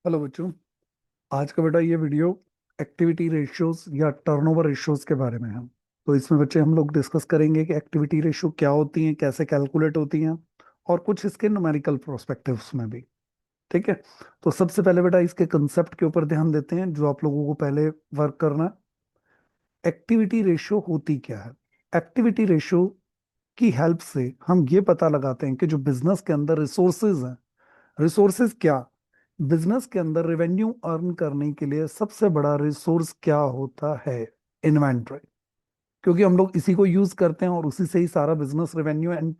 Hello बच्चों। आज का बेटा ये वीडियो एक्टिविटी रेशियोज या टर्नओवर रेशियोज के बारे में है। तो इसमें बच्चे हम लोग डिस्कस करेंगे कि एक्टिविटी रेशियो क्या होती हैं, कैसे कैलकुलेट होती हैं, और कुछ इसके न्यूमेरिकल प्रोस्पेक्टिव्स में भी। ठीक है। तो सबसे पहले बेटा इसके कंसेप्ट के ऊपर ध्यान देते हैं जो आप लोगों को पहले वर्क करना है। एक्टिविटी रेशियो होती क्या है? एक्टिविटी रेशियो की हेल्प से हम ये पता लगाते हैं कि जो बिजनेस के अंदर रिसोर्सेज हैं, रिसोर्सेज क्या, बिजनेस के अंदर रेवेन्यू अर्न करने के लिए सबसे बड़ा रिसोर्स क्या होता है? इन्वेंट्री। क्योंकि हम लोग इसी को यूज करते हैं और उसी से ही सारा बिजनेस रेवेन्यू एंड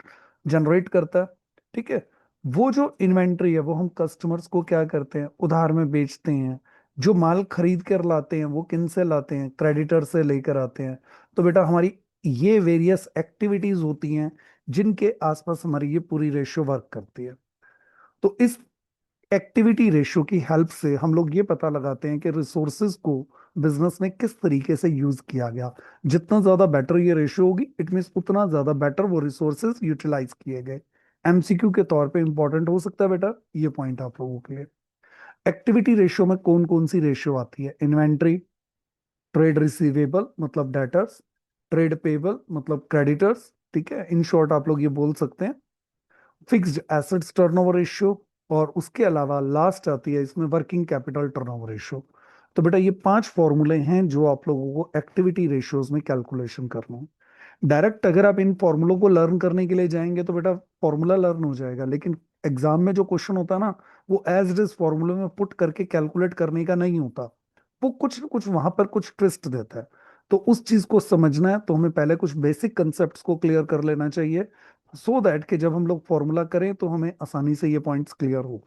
जनरेट करता है। ठीक है। वो जो इन्वेंट्री है वो हम कस्टमर्स को क्या करते हैं, उधार में बेचते हैं। जो माल खरीद कर लाते हैं वो किन से लाते हैं? क्रेडिटर से लेकर आते हैं। तो बेटा हमारी ये वेरियस एक्टिविटीज होती हैं जिनके आसपास हमारी ये पूरी रेशियो वर्क करती है। तो इस एक्टिविटी रेशियो की हेल्प से हम लोग ये पता लगाते हैं कि रिसोर्सेज को बिजनेस में किस तरीके से यूज किया गया। जितना ज्यादा बेटर ये रेशियो होगी इट मीन्स उतना ज्यादा बेटर वो रिसोर्सेज यूटिलाइज किए गए। एमसीक्यू के तौर पे इंपॉर्टेंट हो सकता है बेटा ये पॉइंट आप लोगों के लिए। एक्टिविटी रेशियो में कौन कौन सी रेशियो आती है? इन्वेंट्री, ट्रेड रिसीवेबल मतलब डेटर्स, ट्रेड पेबल मतलब क्रेडिटर्स। ठीक है, इन शॉर्ट आप लोग ये बोल सकते हैं फिक्स्ड एसेट्स टर्नओवर रेशियो। और उसके अलावा लास्ट आती है इसमें वर्किंग कैपिटल टर्नओवर रेशियो। तो बेटा ये पांच फॉर्मूले हैं जो आप लोगों को एक्टिविटी रेशियोज में कैलकुलेशन करना है। डायरेक्ट अगर आप इन फॉर्मूलों को लर्न करने के लिए जाएंगे तो बेटा फॉर्मूला लर्न हो जाएगा, लेकिन एग्जाम में जो क्वेश्चन होता है ना वो एज इट इज फॉर्मूले में पुट करके कैलकुलेट करने का नहीं होता। वो कुछ न कुछ वहां पर कुछ ट्विस्ट देता है। तो उस चीज को समझना है तो हमें पहले कुछ बेसिक कंसेप्ट को क्लियर कर लेना चाहिए, सो दैट कि जब हम लोग फॉर्मूला करें तो हमें आसानी से ये पॉइंट्स क्लियर हो।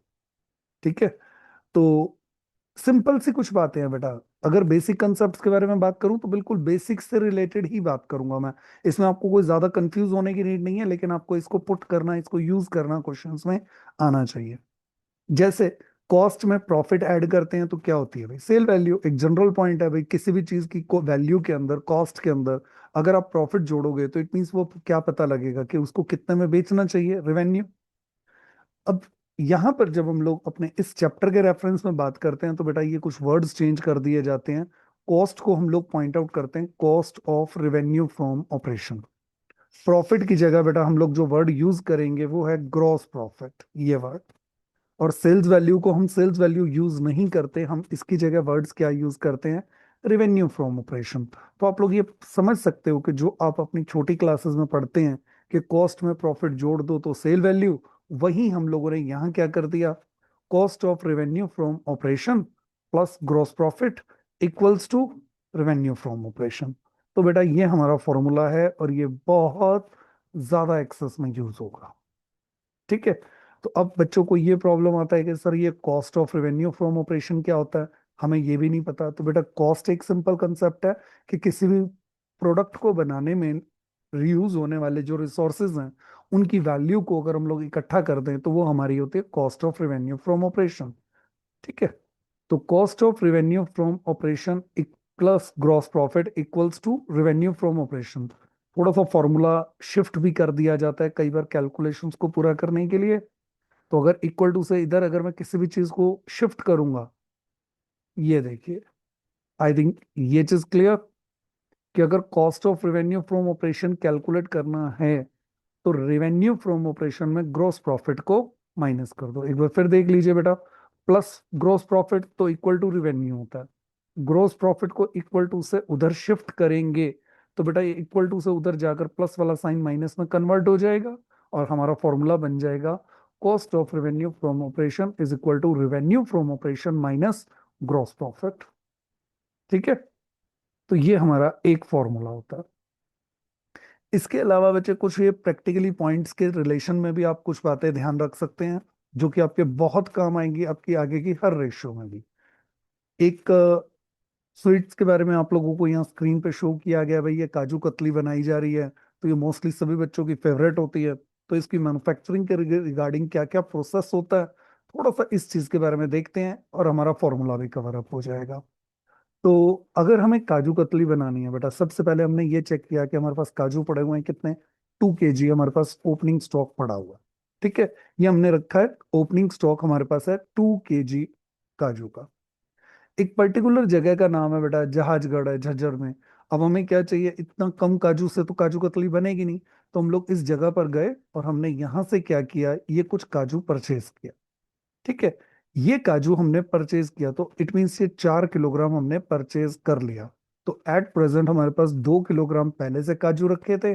ठीक है। तो सिंपल सी कुछ बातें हैं बेटा। अगर बेसिक कंसेप्ट्स के बारे में बात करूं तो बिल्कुल बेसिक से रिलेटेड ही बात करूंगा मैं। इसमें आपको कोई ज्यादा कंफ्यूज होने की नीड नहीं है, लेकिन आपको इसको पुट करना, इसको यूज करना क्वेश्चंस में आना चाहिए। जैसे कॉस्ट में प्रॉफिट ऐड करते हैं तो क्या होती है भाई? Sale value. एक जनरल पॉइंट है भाई, किसी भी चीज की वैल्यू के अंदर, कॉस्ट के अंदर अगर आप प्रॉफिट जोड़ोगे तो इट मीन्स वो क्या पता लगेगा कि उसको कितने में बेचना चाहिए, रेवेन्यू। अब यहां पर जब हम लोग अपने इस चैप्टर के रेफरेंस में बात करते हैं तो बेटा ये कुछ वर्ड्स चेंज कर दिए जाते हैं। कॉस्ट को हम लोग पॉइंट आउट करते हैं cost of revenue from operation. Profit की जगह बेटा हम लोग जो वर्ड यूज करेंगे वो है ग्रॉस प्रॉफिट, ये वर्ड। और सेल्स वैल्यू को हम सेल्स वैल्यू यूज नहीं करते, हम इसकी जगह वर्ड्स क्या यूज करते हैं? Revenue from operation. तो आप लोग ये समझ सकते हो कि जो आप अपनी छोटी क्लासेस में पढ़ते हैं कि कॉस्ट में प्रॉफिट जोड़ दो तो सेल वैल्यू, वही हम लोगों ने यहाँ क्या कर दिया? Cost of revenue from operation plus gross profit equals to revenue from operation. तो बेटा ये हमारा फॉर्मूला है और ये बहुत ज्यादा एक्सेस में यूज होगा। ठीक है। तो अब बच्चों को ये प्रॉब्लम आता है कि सर ये cost of revenue from operation क्या होता है, हमें ये भी नहीं पता। तो बेटा कॉस्ट एक सिंपल कंसेप्ट है कि किसी भी प्रोडक्ट को बनाने में रीयूज होने वाले जो रिसोर्सेज हैं उनकी वैल्यू को अगर हम लोग इकट्ठा कर दें तो वो हमारी होती है cost of revenue from operation. ठीक है। तो cost of revenue from operation plus gross profit equals to revenue from operation. थोड़ा सा फॉर्मूला शिफ्ट भी कर दिया जाता है कई बार कैलकुलेशंस को पूरा करने के लिए। तो अगर इक्वल टू से इधर अगर मैं किसी भी चीज को शिफ्ट करूंगा, ये देखिए, आई थिंक ये चीज क्लियर कि अगर cost of revenue from operation calculate करना है तो रेवेन्यू फ्रॉम ऑपरेशन में ग्रॉस प्रॉफिट को माइनस कर दो। एक बार फिर देख लीजिए बेटा, प्लस ग्रॉस प्रॉफिट तो इक्वल टू रेवेन्यू होता है। ग्रॉस प्रॉफिट को इक्वल टू से उधर शिफ्ट करेंगे तो बेटा ये इक्वल टू से उधर जाकर प्लस वाला साइन माइनस में कन्वर्ट हो जाएगा और हमारा फॉर्मूला बन जाएगा cost of revenue from operation is equal to revenue from operation minus gross profit. ठीक है। तो ये हमारा एक फॉर्मूला होता है। इसके अलावा बच्चे कुछ ये प्रैक्टिकली पॉइंट्स के रिलेशन में भी आप कुछ बातें ध्यान रख सकते हैं जो कि आपके बहुत काम आएंगी आपकी आगे की हर रेशियो में भी। एक स्वीट्स के बारे में आप लोगों को यहाँ स्क्रीन पे शो किया गया, भाई ये काजू कतली बनाई जा रही है तो ये मोस्टली सभी बच्चों की फेवरेट होती है। तो इसकी मैन्युफैक्चरिंग के रिगार्डिंग क्या क्या प्रोसेस होता है, थोड़ा सा इस चीज के बारे में देखते हैं और हमारा फॉर्मूला भी कवर अप हो जाएगा। तो अगर हमें काजू कतली बनानी है बेटा, सबसे पहले हमने ये चेक किया कि हमारे पास काजू पड़े हुए हैं कितने, 2 kg हमारे पास ओपनिंग स्टॉक पड़ा हुआ है। ठीक है। ये हमने रखा है, ओपनिंग स्टॉक हमारे पास है 2 kg काजू का। एक पर्टिकुलर जगह का नाम है बेटा, जहाजगढ़ है झज्जर में। अब हमें क्या चाहिए, इतना कम काजू से तो काजू कतली बनेगी नहीं। तो हम लोग इस जगह पर गए और हमने यहाँ से क्या किया, ये कुछ काजू परचेज किया। ठीक है, ये काजू हमने परचेज किया तो इट मीन्स ये 4 किलोग्राम हमने परचेज कर लिया। तो एट प्रेजेंट हमारे पास 2 किलोग्राम पहले से काजू रखे थे,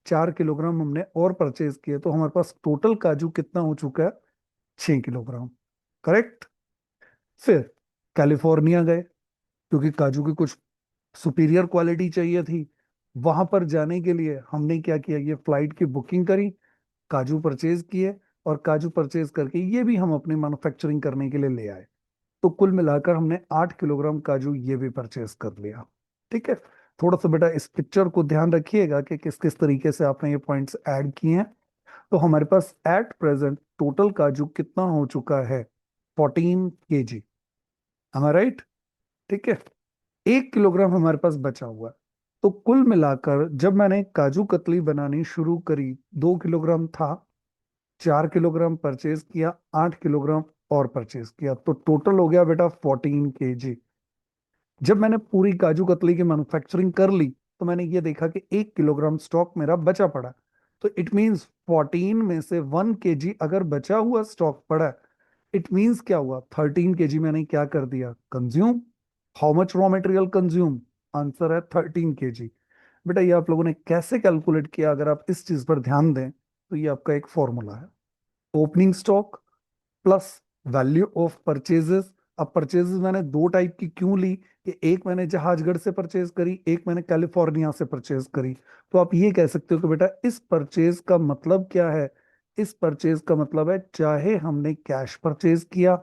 4 किलोग्राम हमने और परचेज किए, तो हमारे पास टोटल काजू कितना हो चुका है, 6 किलोग्राम। करेक्ट। फिर कैलिफोर्निया गए, क्योंकि काजू की कुछ सुपीरियर क्वालिटी चाहिए थी। वहां पर जाने के लिए हमने क्या किया, ये फ्लाइट की बुकिंग करी, काजू परचेज किए, और काजू परचेज करके ये भी हम अपनी मैन्युफैक्चरिंग करने के लिए ले आए। तो कुल मिलाकर हमने 8 किलोग्राम काजू ये भी परचेज कर लिया। ठीक है। थोड़ा सा बेटा इस पिक्चर को ध्यान रखिएगा कि किस किस तरीके से आपने ये पॉइंट्स ऐड किए हैं। तो हमारे पास एट प्रेजेंट टोटल काजू कितना हो चुका है, 14 kg। am I right? ठीक है। 1 किलोग्राम हमारे पास बचा हुआ है। तो कुल मिलाकर जब मैंने काजू कतली बनानी शुरू करी, 2 किलोग्राम था, 4 किलोग्राम परचेज किया, 8 किलोग्राम और परचेज किया, तो टोटल हो गया बेटा 14 kg। जब मैंने पूरी काजू कतली की मैन्युफैक्चरिंग कर ली, तो मैंने ये देखा कि 1 किलोग्राम स्टॉक मेरा बचा पड़ा। तो इट मीन्स 14 में से 1 kg अगर बचा हुआ स्टॉक पड़ा, इट मीन्स क्या हुआ, 13 kg मैंने क्या कर दिया, consume. How much raw material consume, answer है 13 kg। बेटा ये आप लोगों ने कैसे कैलकुलेट किया, अगर आप इस चीज पर ध्यान दें तो ये आपका एक फॉर्मूला है, opening stock plus value of purchases. अब परचेजेस मैंने दो टाइप की क्यों ली, कि एक मैंने जहाजगढ़ से परचेज करी, एक मैंने कैलिफोर्निया से परचेज करी। तो आप ये कह सकते हो कि बेटा इस परचेज का मतलब क्या है, इस परचेज का मतलब है चाहे हमने कैश परचेज किया,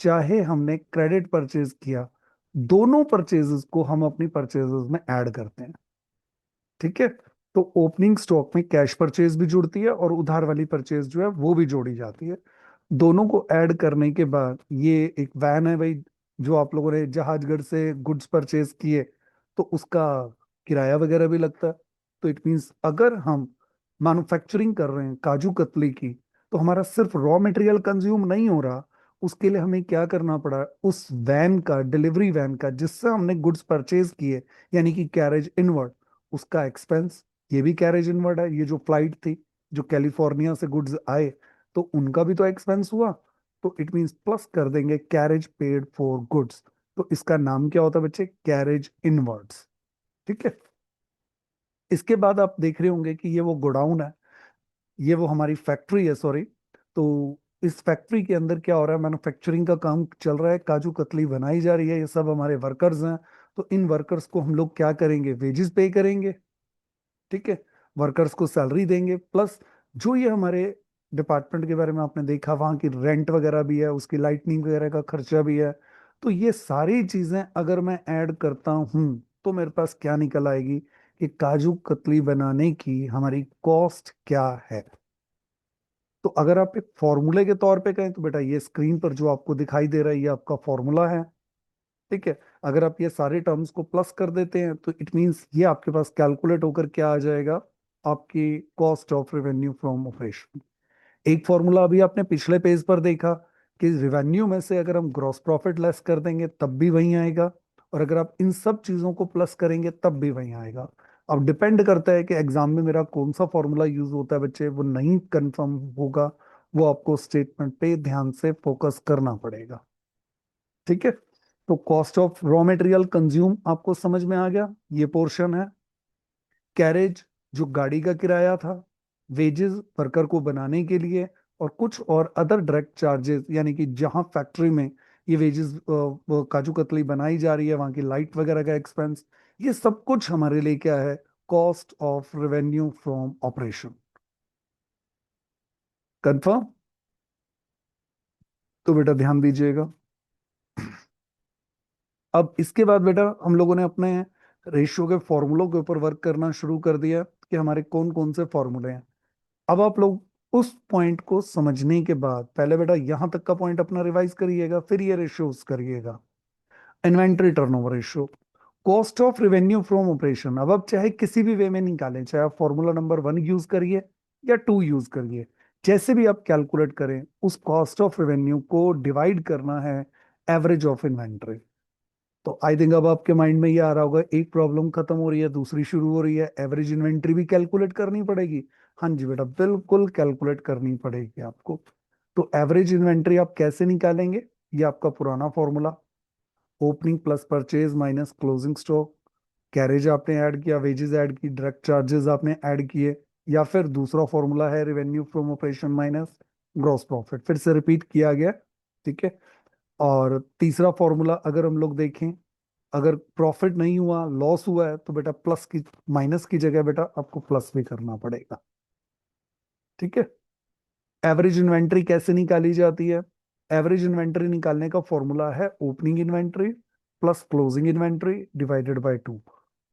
चाहे हमने क्रेडिट परचेज किया, दोनों परचेजेस को हम अपनी परचेजेस में ऐड करते हैं। ठीक है। तो ओपनिंग स्टॉक में कैश परचेज भी जुड़ती है और उधार वाली परचेज जो है वो भी जोड़ी जाती है। दोनों को ऐड करने के बाद ये एक वैन है भाई, जो आप लोगों ने जहाजगढ़ से गुड्स परचेज किए, तो उसका किराया वगैरह भी लगता है। तो इट मीन्स अगर हम मैन्युफैक्चरिंग कर रहे हैं काजू कतली की, तो हमारा सिर्फ रॉ मटेरियल कंज्यूम नहीं हो रहा, उसके लिए हमें क्या करना पड़ा, उस वैन का, डिलीवरी वैन का जिससे हमने गुड्स परचेज किए, यानी कि कैरेज इनवर्ड, उसका एक्सपेंस, ये भी कैरेज इनवर्ड है। ये जो फ्लाइट थी, जो कैलिफोर्निया से गुड्स आए, तो उनका भी तो एक्सपेंस हुआ। तो इट मींस प्लस कर देंगे कैरेज पेड फॉर गुड्स। तो इसका नाम क्या होता है बच्चे, कैरेज इनवर्ड्स। ठीक है। इसके बाद आप देख रहे होंगे कि ये वो गोडाउन है, ये वो हमारी फैक्ट्री है, सॉरी। तो इस फैक्ट्री के अंदर क्या हो रहा है, मैन्युफैक्चरिंग का काम चल रहा है, काजू कतली बनाई जा रही है, ये सब हमारे वर्कर्स हैं। तो इन वर्कर्स को हम लोग क्या करेंगे, वेजेस पे करेंगे। ठीक है। वर्कर्स को सैलरी देंगे, प्लस जो ये हमारे डिपार्टमेंट के बारे में आपने देखा, वहाँ की रेंट वगैरह भी है, उसकी लाइटनिंग वगैरह का खर्चा भी है। तो ये सारी चीजें अगर मैं ऐड करता हूँ, तो मेरे पास क्या निकल आएगी, कि काजू कतली बनाने की हमारी कॉस्ट क्या है। तो अगर आप एक फॉर्मूले के तौर पे कहें, तो बेटा ये स्क्रीन पर जो आपको दिखाई दे रहा है, ये आपका फॉर्मूला है। ठीक है। अगर आप ये सारे टर्म्स को प्लस कर देते हैं, तो इट मींस ये आपके पास कैलकुलेट होकर क्या आ जाएगा, आपकी cost of revenue from operation. एक फॉर्मूला अभी आपने पिछले पेज पर देखा, कि रेवेन्यू में से अगर हम ग्रॉस प्रॉफिट लेस कर देंगे तब भी वहीं आएगा, और अगर आप इन सब चीजों को प्लस करेंगे तब भी वहीं आएगा। अब डिपेंड करता है कि एग्जाम में मेरा कौन सा फॉर्मूला यूज होता है बच्चे, वो नहीं कंफर्म होगा, वो आपको स्टेटमेंट पे ध्यान से फोकस करना पड़ेगा। ठीक है। तो cost of raw material consume आपको समझ में आ गया, ये पोर्शन है। कैरेज जो गाड़ी का किराया था, वेजेस वर्कर को बनाने के लिए, और कुछ और अदर डायरेक्ट चार्जेस, यानी कि जहां फैक्ट्री में ये वेजेस काजू कतली बनाई जा रही है, वहां की लाइट वगैरह का एक्सपेंस, ये सब कुछ हमारे लिए क्या है, cost of revenue from operation. Confirm? तो बेटा ध्यान दीजिएगा। अब इसके बाद बेटा हम लोगों ने अपने रेशियो के फॉर्मूलों के ऊपर वर्क करना शुरू कर दिया, कि हमारे कौन कौन से फॉर्मूले हैं। अब आप लोग उस पॉइंट को समझने के बाद पहले बेटा यहां तक का पॉइंट अपना रिवाइज करिएगा, फिर ये रेशियोज करिएगा। Inventory turnover ratio, cost of revenue from operation. अब आप चाहे किसी भी वे में निकालें, चाहे आप फॉर्मूला नंबर 1 यूज करिए या 2 यूज करिए, जैसे भी आप कैलकुलेट करें, उस कॉस्ट ऑफ रेवेन्यू को डिवाइड करना है एवरेज ऑफ इन्वेंट्री। तो आई थिंक अब आपके माइंड में ये आ रहा होगा, एक प्रॉब्लम खत्म हो रही है, दूसरी शुरू हो रही है, एवरेज इन्वेंट्री भी कैलकुलेट करनी पड़ेगी। हाँ जी बेटा, बिल्कुल कैलकुलेट करनी पड़ेगी आपको। तो एवरेज इन्वेंट्री आप कैसे निकालेंगे? ये आपका पुराना formula, opening plus purchase minus closing stock. Carriage आपने ऐड किया, वेजेस ऐड की, डायरेक्ट चार्जेस आपने ऐड किए, या फिर दूसरा फॉर्मूला है revenue from operation minus gross profit, फिर से रिपीट किया गया। ठीक है। और तीसरा फॉर्मूला अगर हम लोग देखें, अगर प्रॉफिट नहीं हुआ, लॉस हुआ है, तो बेटा प्लस की, माइनस की जगह बेटा आपको प्लस भी करना पड़ेगा। ठीक है। एवरेज इन्वेंट्री कैसे निकाली जाती है? एवरेज इन्वेंट्री निकालने का फॉर्मूला है opening inventory plus closing inventory divided by 2।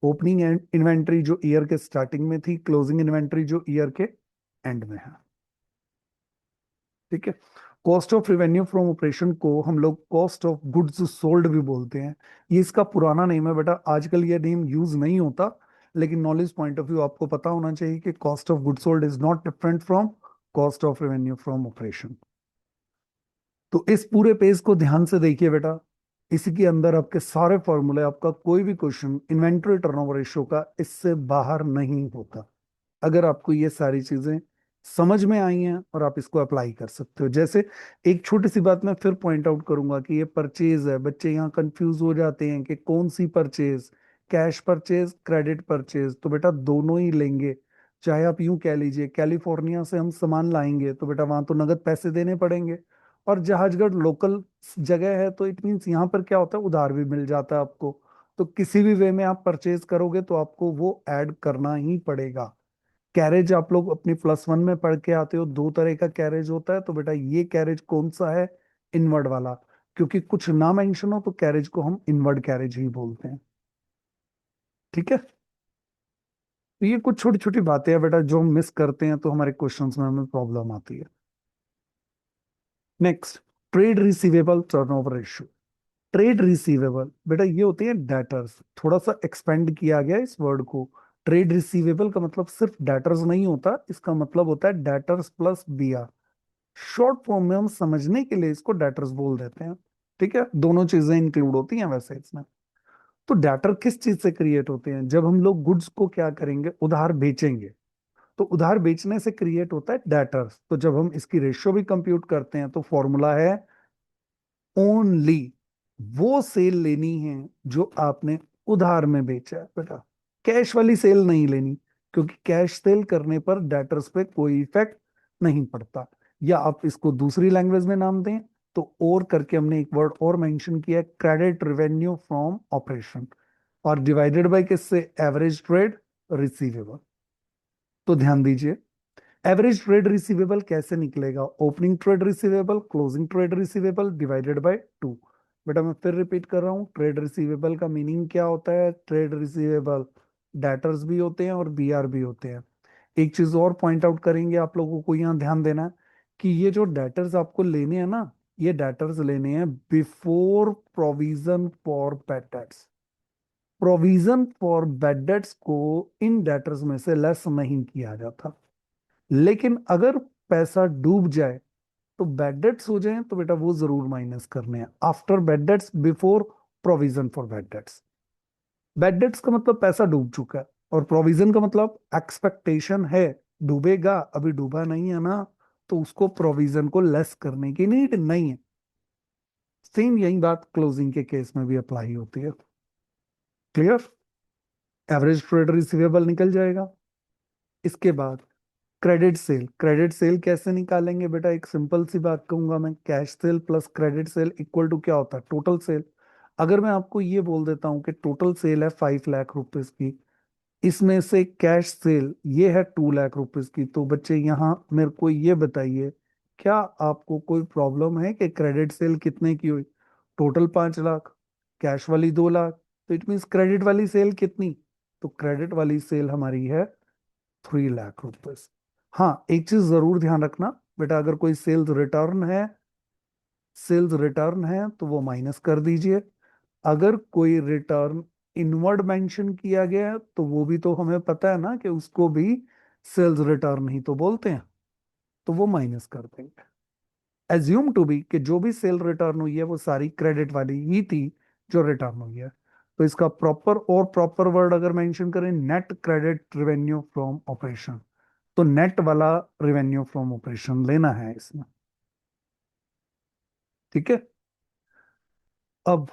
Opening inventory जो ईयर के स्टार्टिंग में थी, क्लोजिंग इन्वेंट्री जो ईयर के एंड में है। ठीक है। Cost of revenue from operation को हम लोग कॉस्ट ऑफ गुड्स सोल्ड भी बोलते हैं। ये इसका पुराना नेम है बेटा, आजकल ये नेम यूज नहीं होता, लेकिन नॉलेज पॉइंट ऑफ व्यू आपको पता होना चाहिए कि cost of goods sold is not different from cost of revenue from operation. तो इस पूरे पेज को ध्यान से देखिए बेटा, इसी के अंदर आपके सारे फॉर्मूले, आपका कोई भी क्वेश्चन इन्वेंटरी टर्नओवर रेशियो का इससे बाहर नहीं होता। अगर आपको ये सारी चीजें समझ में आई हैं और आप इसको अप्लाई कर सकते हो। जैसे एक छोटी सी बात मैं फिर पॉइंट आउट करूंगा कि ये परचेज है, बच्चे यहाँ कंफ्यूज हो जाते हैं कि कौन सी purchase, cash purchase credit purchase. तो बेटा दोनों ही लेंगे। चाहे आप यूं कह लीजिए, कैलिफोर्निया से हम सामान लाएंगे तो बेटा वहां तो नगद पैसे देने पड़ेंगे, और जहाजगढ़ लोकल जगह है तो इट मीन्स यहाँ पर क्या होता है, उधार भी मिल जाता है आपको। तो किसी भी वे में आप परचेज करोगे तो आपको वो ऐड करना ही पड़ेगा। कैरेज आप लोग अपनी +1 में पढ़ के आते हो, दो तरह का कैरेज होता है। तो बेटा ये कैरेज कौन सा है? इनवर्ड वाला। क्योंकि कुछ ना मेंशन हो तो कैरेज को हम इनवर्ड कैरेज ही बोलते हैं। ठीक है। तो ये कुछ छोटी छोटी बातें हैं बेटा जो हम मिस करते हैं, तो हमारे क्वेश्चंस में हमें प्रॉब्लम आती है। Next, trade receivable turnover ratio. Trade receivable बेटा ये होते हैं डेटर्स। थोड़ा सा एक्सपेंड किया गया इस वर्ड को। ट्रेड रिसीवेबल का मतलब सिर्फ डेटर्स नहीं होता, इसका मतलब होता है debtors plus BR. Short form में हम समझने के लिए इसको डेटर्स बोल देते हैं। ठीक है, दोनों चीजें इंक्लूड होती हैं वैसे इसमें। तो डेटर किस चीज से क्रिएट होते हैं? जब हम लोग गुड्स को क्या करेंगे, उधार बेचेंगे, तो उधार बेचने से क्रिएट होता है डेटर्स। तो जब हम इसकी रेशियो भी कंप्यूट करते हैं तो फॉर्मूला है ओनली वो सेल लेनी है जो आपने उधार में बेचा है बेटा। कैश वाली सेल नहीं लेनी, क्योंकि कैश सेल करने पर डेटर्स पे कोई इफेक्ट नहीं पड़ता। या आप इसको दूसरी लैंग्वेज में नाम दें तो और करके हमने एक वर्ड और मेंशन किया, क्रेडिट रेवेन्यू फ्रॉम ऑपरेशन, और डिवाइडेड बाय किससे? Average trade receivable. तो ध्यान दीजिए, एवरेज ट्रेड रिसीवेबल कैसे निकलेगा? Opening trade receivable closing trade receivable divided by 2। बेटा मैं फिर रिपीट कर रहा हूँ, ट्रेड रिसीवेबल का मीनिंग क्या होता है? ट्रेड रिसीवेबल डेटर्स भी होते हैं और बीआर भी होते हैं। एक चीज और पॉइंट आउट करेंगे, आप लोगों को यहाँ ध्यान देना है कि ये जो डेटर्स आपको लेने हैं ना, ये डेटर्स लेने हैं before provision for bad debts. Provision for bad debts को इन डेटर्स में से लेस नहीं किया जाता। लेकिन अगर पैसा डूब जाए तो बैड डेट्स हो जाए तो बेटा वो जरूर माइनस करने हैं, after bad debts before provision for bad debts. Bad debts का मतलब पैसा डूब चुका है, और प्रोविजन का मतलब एक्सपेक्टेशन है डूबेगा, अभी डूबा नहीं है ना, तो उसको प्रोविजन को लेस करने की नीड नहीं है। सेम यही बात क्लोजिंग के केस में भी अप्लाई होती है। क्लियर? एवरेज ट्रेड रिसीवेबल निकल जाएगा। इसके बाद क्रेडिट सेल। क्रेडिट सेल कैसे निकालेंगे बेटा? एक सिंपल सी बात कहूंगा मैं, cash sale plus credit sale equal to क्या होता है? Total sale. अगर मैं आपको ये बोल देता हूं कि टोटल सेल है 5 लाख रुपीज की, इसमें से कैश सेल ये है 2 लाख रुपीज की, तो बच्चे यहाँ मेरे को ये बताइए, क्या आपको कोई प्रॉब्लम है कि क्रेडिट सेल कितने की हुई? टोटल 5 लाख, कैश वाली 2 लाख, तो इट मीन्स क्रेडिट वाली सेल कितनी? तो क्रेडिट वाली सेल हमारी है 3 लाख रुपीज। हाँ एक चीज जरूर ध्यान रखना बेटा, अगर कोई सेल्स रिटर्न है तो वो माइनस कर दीजिए। अगर कोई रिटर्न इनवर्ड मेंशन किया गया है तो वो भी तो हमें पता है ना कि उसको भी सेल्स रिटर्न ही तो बोलते हैं, तो वो माइनस कर देंगे। एज्यूम टू बी कि जो भी सेल रिटर्न हुई है वो सारी क्रेडिट वाली ही थी जो रिटर्न हुई है। तो इसका प्रॉपर वर्ड अगर मेंशन करें, net credit revenue from operation. तो नेट वाला रेवेन्यू फ्रॉम ऑपरेशन लेना है इसमें। ठीक है। अब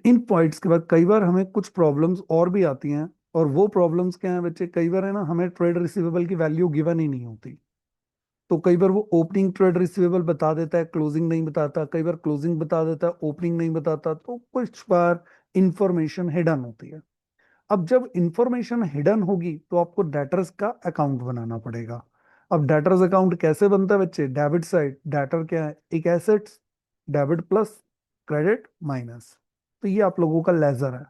इन पॉइंट्स के बाद कई बार हमें कुछ प्रॉब्लम्स और भी आती हैं। और वो प्रॉब्लम्स क्या है बच्चे, कई बार है ना हमें ट्रेड रिसीवेबल की वैल्यू गिवन ही नहीं होती। तो कई बार वो ओपनिंग ट्रेड रिसीवेबल बता देता है, क्लोजिंग नहीं बताता। कई बार क्लोजिंग बता देता है, ओपनिंग नहीं बताता। तो कुछ बार इंफॉर्मेशन हिडन होती है। अब जब इंफॉर्मेशन हिडन होगी तो आपको डेटर्स का अकाउंट बनाना पड़ेगा। अब डेटर्स अकाउंट कैसे बनता है बच्चे, डेबिट साइड, डेटर क्या है, एक assets, debit plus credit minus. तो ये आप लोगों का लेजर है।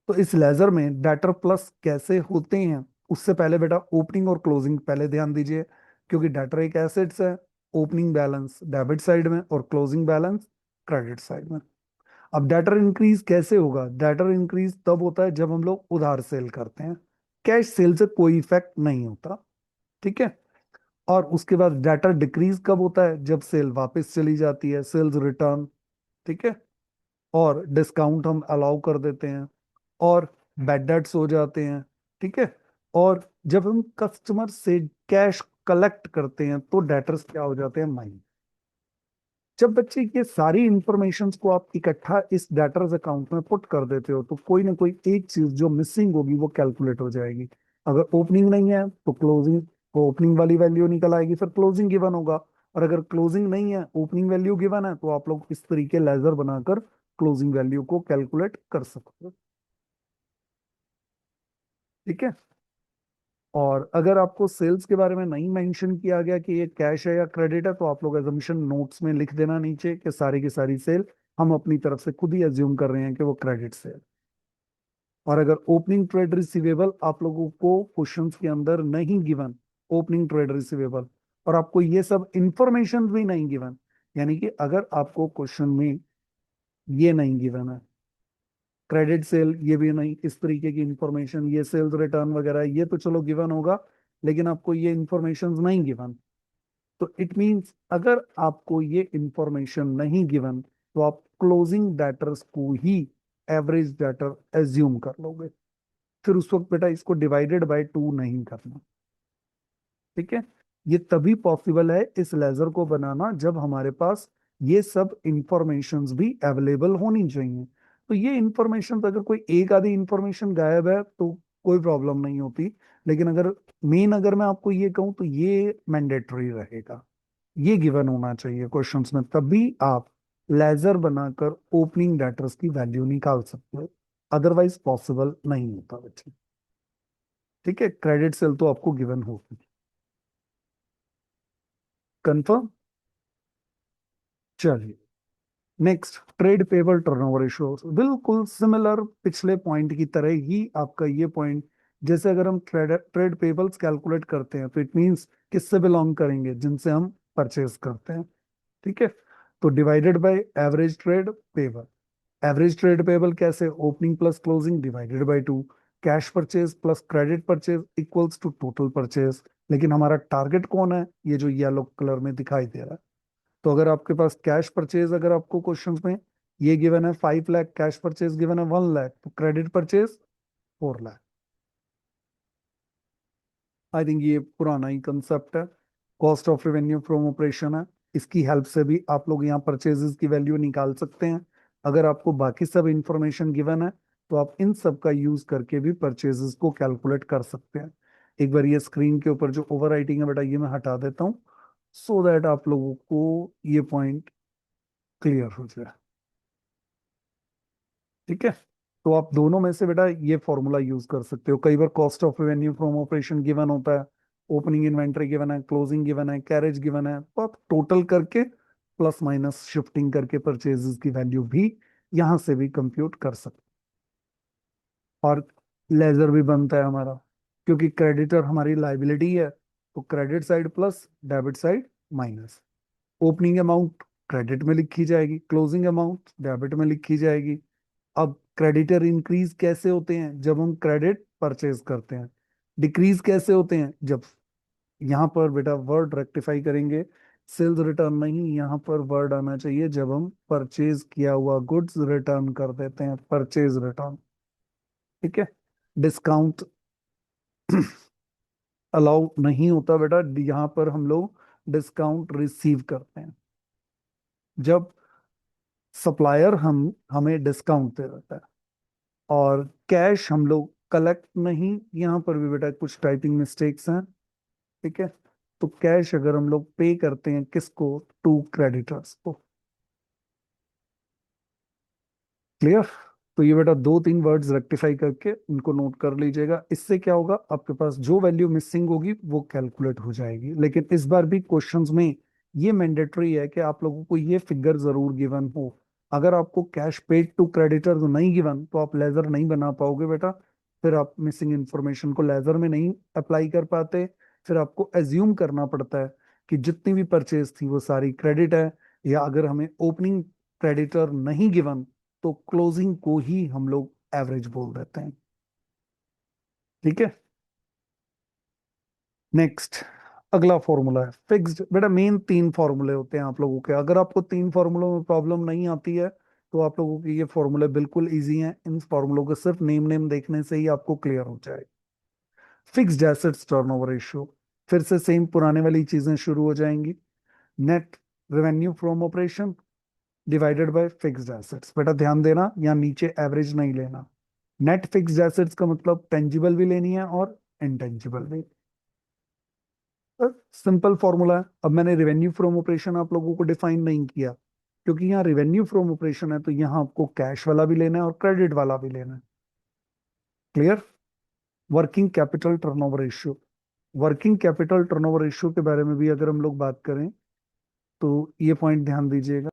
तो इस लेजर में डेटर प्लस कैसे होते हैं, उससे पहले बेटा ओपनिंग और क्लोजिंग पहले ध्यान दीजिए। क्योंकि डेटर एक एसेट्स है। ओपनिंग बैलेंस डेबिट साइड में और क्लोजिंग बैलेंस क्रेडिट साइड में। अब डेटर इंक्रीज कैसे होगा, डेटर इंक्रीज तब होता है जब हम लोग उधार सेल करते हैं। कैश सेल से कोई इफेक्ट नहीं होता। ठीक है। और उसके बाद डेटर डिक्रीज कब होता है, जब सेल वापस चली जाती है, सेल्स रिटर्न। ठीक है। और डिस्काउंट हम अलाउ कर देते हैं। और बैड डेट्स हो जाते हैं। ठीक है। और जब हम कस्टमर से कैश कलेक्ट करते हैं तो डेटर्स क्या हो जाते हैं, माइनस। जब बच्चे ये सारी इंफॉर्मेशंस को आप इकट्ठा इस डेटर्स अकाउंट में पुट कर देते हो तो कोई ना कोई एक चीज जो मिसिंग होगी वो कैलकुलेट हो जाएगी। अगर ओपनिंग नहीं है तो क्लोजिंग, ओपनिंग वाली वैल्यू निकल आएगी, फिर क्लोजिंग गिवन होगा। और अगर क्लोजिंग नहीं है, ओपनिंग वैल्यू गिवन है, तो आप लोग इस तरीके लेजर बनाकर क्लोजिंग वैल्यू को कैलकुलेट कर सकते हो। ठीक है। और अगर आपको सेल्स के बारे में नहीं मेंशन किया गया कि ये कैश है या क्रेडिट है, तो आप लोग एजम्पशन नोट्स में लिख देना नीचे कि सारी की सारी सेल हम अपनी तरफ से खुद ही एज्यूम कर रहे हैं कि वो क्रेडिट सेल। और अगर ओपनिंग ट्रेड रिसीवेबल आप लोगों को क्वेश्चंस के अंदर नहीं गिवन, ओपनिंग ट्रेड रिसीवेबल, और आपको ये सब इंफॉर्मेशन भी नहीं गिवन, यानी कि अगर आपको क्वेश्चन में ये नहीं गिवन है, क्रेडिट सेल ये भी नहीं, इस तरीके की इंफॉर्मेशन, ये सेल्स रिटर्न वगैरह ये तो चलो गिवन होगा, लेकिन आपको ये इंफॉर्मेशन नहीं गिवन, तो इट मींस अगर आपको ये इंफॉर्मेशन नहीं गिवन तो आप क्लोजिंग डेटर्स को ही एवरेज डेटर एज्यूम कर लोगे। फिर उस वक्त बेटा इसको डिवाइडेड बाय टू नहीं करना। ठीक है। ये तभी पॉसिबल है इस लेजर को बनाना जब हमारे पास ये सब इंफॉर्मेशंस भी अवेलेबल होनी चाहिए। तो ये इंफॉर्मेशन अगर कोई एक आधी इंफॉर्मेशन गायब है तो कोई प्रॉब्लम नहीं होती। लेकिन अगर मैं आपको ये कहूं तो ये मैंडेटरी रहेगा, ये गिवन होना चाहिए क्वेश्चंस में, तभी आप लेजर बनाकर ओपनिंग डेटर्स की वैल्यू निकाल सकते हो। अदरवाइज पॉसिबल नहीं होता बच्चे। ठीक है। क्रेडिट सेल तो आपको गिवन होगी। कंफर्म। चलिए, next trade payable turnover ratio, बिल्कुल सिमिलर पिछले पॉइंट की तरह ही आपका ये पॉइंट। जैसे अगर हम ट्रेड ट्रेड पेबल्स कैलकुलेट करते हैं तो इट मींस किससे बिलोंग करेंगे, जिनसे हम परचेज करते हैं। ठीक है। तो divided by average trade payable. Average trade payable कैसे, opening plus closing divided by two. Cash purchase plus credit purchase equals to total purchase. लेकिन हमारा टारगेट कौन है, ये जो येलो कलर में दिखाई दे रहा है। तो अगर आपके पास कैश परचेज, अगर आपको क्वेश्चंस में ये गिवन है 5 लाख, कैश परचेज गिवन है 1 लाख, तो credit purchase 4 lakh. I think ये पुराना ही कंसेप्ट है, cost of revenue from operation है। इसकी हेल्प से भी आप लोग यहाँ परचेजेस की वैल्यू निकाल सकते हैं। अगर आपको बाकी सब इंफॉर्मेशन गिवन है तो आप इन सब का यूज करके भी परचेजेस को कैलकुलेट कर सकते हैं। एक बार ये स्क्रीन के ऊपर जो ओवर राइटिंग है बेटा ये मैं हटा देता हूँ, सो दैट आप लोगों को ये पॉइंट क्लियर हो जाए। ठीक है। तो आप दोनों में से बेटा ये फॉर्मूला यूज कर सकते हो। कई बार cost of revenue from operation given होता है, ओपनिंग इन्वेंट्री गिवन है, क्लोजिंग गिवन है, कैरेज गिवन है, तो आप टोटल करके प्लस माइनस शिफ्टिंग करके परचेजेस की वैल्यू भी यहां से भी कंप्यूट कर सकते हैं। और लेजर भी बनता है हमारा, क्योंकि क्रेडिटर हमारी लाइबिलिटी है, तो credit side plus debit side minus. Opening amount credit में लिखी जाएगी, क्लोजिंग अमाउंट डेबिट में लिखी जाएगी। अब क्रेडिटर इंक्रीज कैसे होते हैं, जब हम क्रेडिट परचेज करते हैं। डिक्रीज कैसे होते हैं, जब यहां पर बेटा वर्ड रेक्टिफाई करेंगे, सेल्स रिटर्न नहीं, यहाँ पर वर्ड आना चाहिए जब हम परचेज किया हुआ गुड्स रिटर्न कर देते हैं, परचेज रिटर्न। ठीक है। डिस्काउंट अलाउ नहीं होता बेटा, यहाँ पर हम लोग डिस्काउंट रिसीव करते हैं जब सप्लायर हमें डिस्काउंट दे देता है। और कैश हम लोग कलेक्ट नहीं, यहाँ पर भी बेटा कुछ टाइपिंग मिस्टेक्स हैं। ठीक है। तो कैश अगर हम लोग पे करते हैं किसको, टू क्रेडिटर्स को। क्लियर। तो ये बेटा दो तीन वर्ड्स रेक्टिफाई करके उनको नोट कर लीजिएगा। इससे क्या होगा, आपके पास जो वैल्यू मिसिंग होगी वो कैलकुलेट हो जाएगी। लेकिन इस बार भी क्वेश्चंस में ये मैंडेटरी है कि आप लोगों को ये फिगर जरूर गिवन हो। अगर आपको कैश पेड टू क्रेडिटर नहीं गिवन तो आप लेजर नहीं बना पाओगे बेटा। फिर आप मिसिंग इंफॉर्मेशन को लेजर में नहीं अप्लाई कर पाते। फिर आपको एज्यूम करना पड़ता है कि जितनी भी परचेज थी वो सारी क्रेडिट है। या अगर हमें ओपनिंग क्रेडिटर नहीं गिवन तो क्लोजिंग को ही हम लोग एवरेज बोल देते हैं। ठीक है। नेक्स्ट, अगला फॉर्मूला है फिक्स्ड। बेटा मेन तीन फॉर्मूले होते हैं आप लोगों के। अगर आपको तीन फॉर्मूलों में प्रॉब्लम नहीं आती है तो आप लोगों के ये फॉर्मूले बिल्कुल इजी हैं। इन फॉर्मूलों को सिर्फ नेम नेम देखने से ही आपको क्लियर हो जाए। फिक्स्ड एसेट्स टर्नओवर रेशियो, फिर से सेम पुराने वाली चीजें शुरू हो जाएंगी। Net revenue from operation divided bye fixed assets. बेटा ध्यान देना, यहाँ नीचे एवरेज नहीं लेना। नेट फिक्स्ड एसेट्स का मतलब टेंजिबल भी लेनी है और इंटेंजिबल भी। सिंपल फॉर्मूला है। अब मैंने रेवेन्यू फ्रॉम ऑपरेशन आप लोगों को डिफाइन नहीं किया क्योंकि यहाँ रेवेन्यू फ्रॉम ऑपरेशन है, तो यहाँ आपको कैश वाला भी लेना है और क्रेडिट वाला भी लेना है। Clear. Working capital turnover ratio, working capital turnover ratio के बारे में भी अगर हम लोग बात करें तो ये पॉइंट ध्यान दीजिएगा।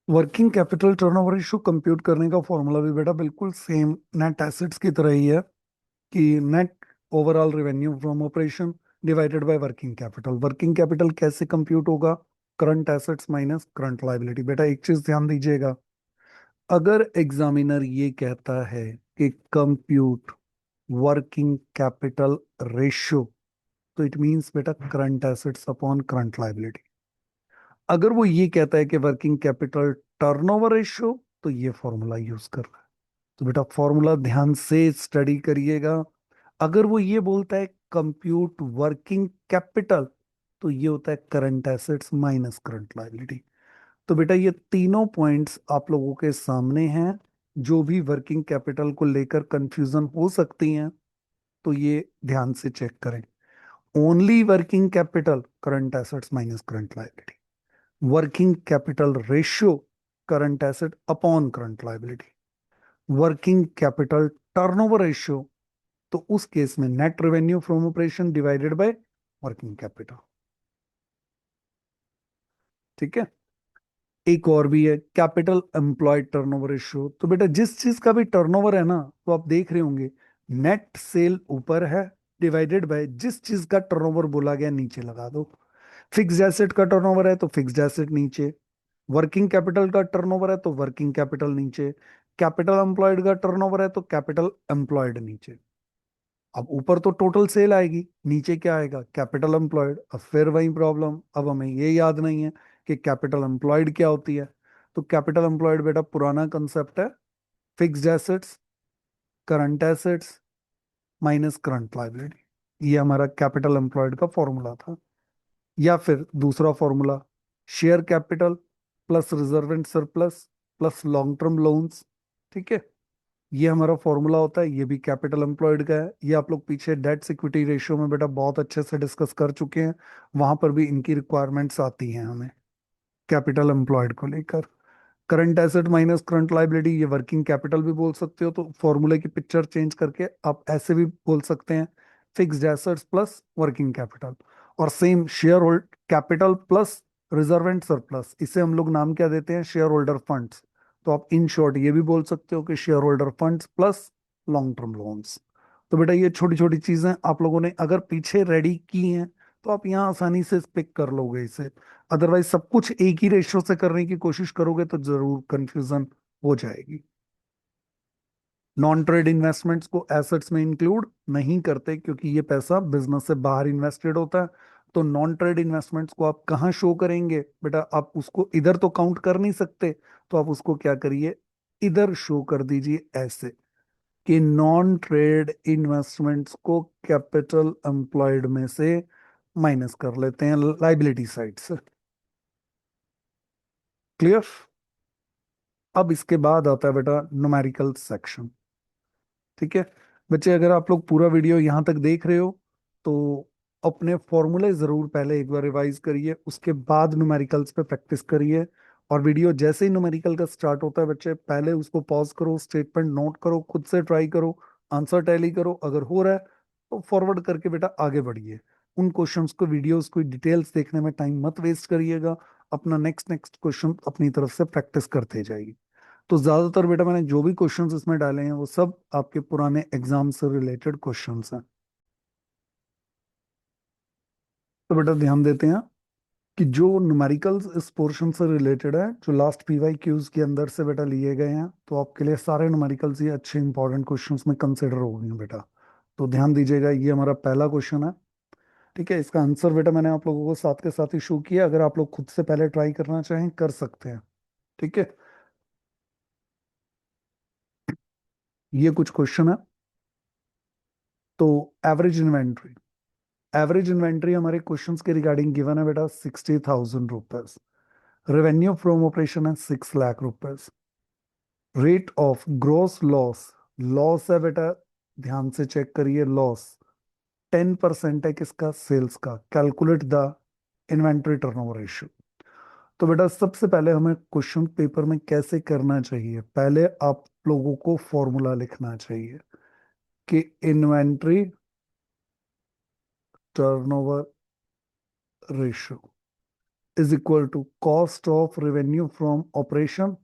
Working capital turnover ratio compute करने का फॉर्मूला भी बेटा बिल्कुल सेम नेट एसेट्स की तरह ही है कि net overall revenue from operation divided by working capital. Working capital कैसे कंप्यूट होगा, current assets minus current liability. बेटा एक चीज ध्यान दीजिएगा, अगर एग्जामिनर ये कहता है कि कंप्यूट वर्किंग कैपिटल रेशियो, तो इट मींस बेटा current assets upon current liability. अगर वो ये कहता है कि वर्किंग कैपिटल टर्नओवर रेशियो, तो ये फॉर्मूला यूज कर रहा है। तो बेटा फॉर्मूला ध्यान से स्टडी करिएगा। अगर वो ये बोलता है कंप्यूट वर्किंग कैपिटल, तो ये होता है current assets minus current liability. तो बेटा ये तीनों पॉइंट्स आप लोगों के सामने हैं। जो भी वर्किंग कैपिटल को लेकर कंफ्यूजन हो सकती हैं तो ये ध्यान से चेक करें। Only working capital current assets minus current liability. Working capital ratio current asset upon current liability. Working capital turnover ratio, तो उस केस में net revenue from operation divided by working capital. ठीक है। एक और भी है कैपिटल एम्प्लॉयड टर्नओवर रेशियो। तो बेटा जिस चीज का भी टर्नओवर है ना, तो आप देख रहे होंगे नेट सेल ऊपर है डिवाइडेड बाय जिस चीज का टर्नओवर बोला गया नीचे लगा दो। फिक्स्ड एसेट का टर्नओवर है तो फिक्स्ड एसेट नीचे, वर्किंग कैपिटल का टर्नओवर है तो वर्किंग कैपिटल नीचे, कैपिटल एम्प्लॉयड का टर्नओवर है तो कैपिटल एम्प्लॉयड नीचे। अब ऊपर तो टोटल सेल आएगी, नीचे क्या आएगा, कैपिटल एम्प्लॉयड। अब फिर वही प्रॉब्लम, अब हमें ये याद नहीं है कि कैपिटल एम्प्लॉयड क्या होती है। तो कैपिटल एम्प्लॉयड बेटा पुराना कंसेप्ट है, fixed assets current assets minus current liability. ये हमारा कैपिटल एम्प्लॉयड का फॉर्मूला था। या फिर दूसरा formula, share capital plus reserve and surplus plus long term loans. ठीक है। ये हमारा फॉर्मूला होता है, ये भी कैपिटल एम्प्लॉयड का है। ये आप लोग पीछे डेट इक्विटी रेशियो में बेटा बहुत अच्छे से डिस्कस कर चुके हैं, वहां पर भी इनकी रिक्वायरमेंट्स आती हैं हमें कैपिटल एम्प्लॉयड को लेकर। Current asset minus current liability, ये वर्किंग कैपिटल भी बोल सकते हो। तो फॉर्मूले की पिक्चर चेंज करके आप ऐसे भी बोल सकते हैं, fixed assets plus working capital. और same share hold capital plus reserve and surplus, इसे हम लोग नाम क्या देते हैं, शेयर होल्डर फंड्स। तो आप इन शॉर्ट ये भी बोल सकते हो कि share holder funds plus long term loans. तो बेटा ये छोटी छोटी चीजें आप लोगों ने अगर पीछे रेडी की हैं तो आप यहाँ आसानी से पिक कर लोगे इसे। अदरवाइज सब कुछ एक ही रेशियो से करने की कोशिश करोगे तो जरूर कंफ्यूजन हो जाएगी। नॉन ट्रेड इन्वेस्टमेंट्स को एसेट्स में इंक्लूड नहीं करते क्योंकि ये पैसा बिजनेस से बाहर इन्वेस्टेड होता है। तो नॉन ट्रेड इन्वेस्टमेंट्स को आप कहाँ शो करेंगे बेटा? आप उसको इधर तो काउंट कर नहीं सकते, तो आप उसको क्या करिए, इधर शो कर दीजिए ऐसे कि नॉन ट्रेड इन्वेस्टमेंट्स को कैपिटल एम्प्लॉयड में से माइनस कर लेते हैं लाइबिलिटी साइड से। क्लियर? अब इसके बाद आता है बेटा न्यूमेरिकल सेक्शन। ठीक है बच्चे, अगर आप लोग पूरा वीडियो यहाँ तक देख रहे हो तो अपने फॉर्मूले जरूर पहले एक बार रिवाइज करिए, उसके बाद न्यूमेरिकल्स पे प्रैक्टिस करिए। और वीडियो जैसे ही न्यूमेरिकल का स्टार्ट होता है बच्चे, पहले उसको पॉज करो, स्टेटमेंट नोट करो, खुद से ट्राई करो, आंसर टैली करो। अगर हो रहा है तो फॉरवर्ड करके बेटा आगे बढ़िए। उन क्वेश्चंस को, वीडियोस को, डिटेल्स देखने में टाइम मत वेस्ट करिएगा। अपना नेक्स्ट नेक्स्ट क्वेश्चन अपनी तरफ से प्रैक्टिस करते जाइए। तो ज्यादातर बेटा मैंने जो भी क्वेश्चंस इसमें डाले हैं वो सब आपके पुराने एग्जाम से रिलेटेड क्वेश्चंस हैं। तो बेटा ध्यान देते हैं कि जो न्यूमेरिकल्स इस पोर्शन से रिलेटेड है, जो लास्ट पीवाई क्यूज के अंदर से बेटा लिए गए हैं, तो आपके लिए सारे न्यूमेरिकल्स ये अच्छे इंपॉर्टेंट क्वेश्चंस में कंसिडर हो गए हैं बेटा। तो ध्यान दीजिएगा, ये हमारा पहला क्वेश्चन है। ठीक है, इसका आंसर बेटा मैंने आप लोगों को साथ के साथ ही शो किया, अगर आप लोग खुद से पहले ट्राई करना चाहें कर सकते हैं। ठीक है, ये कुछ क्वेश्चन है। तो एवरेज इन्वेंट्री हमारे क्वेश्चंस के रिगार्डिंग गिवन है बेटा 60,000 रुपीज। रेवेन्यू फ्रॉम ऑपरेशन है 6 lakh rupees. Rate of gross loss, loss है बेटा, ध्यान से चेक करिए, लॉस 10% है किसका, सेल्स का। Calculate the inventory turnover ratio. तो बेटा सबसे पहले हमें क्वेश्चन पेपर में कैसे करना चाहिए, पहले आप लोगों को फॉर्मूला लिखना चाहिए कि inventory turnover ratio is equal to cost of revenue from operation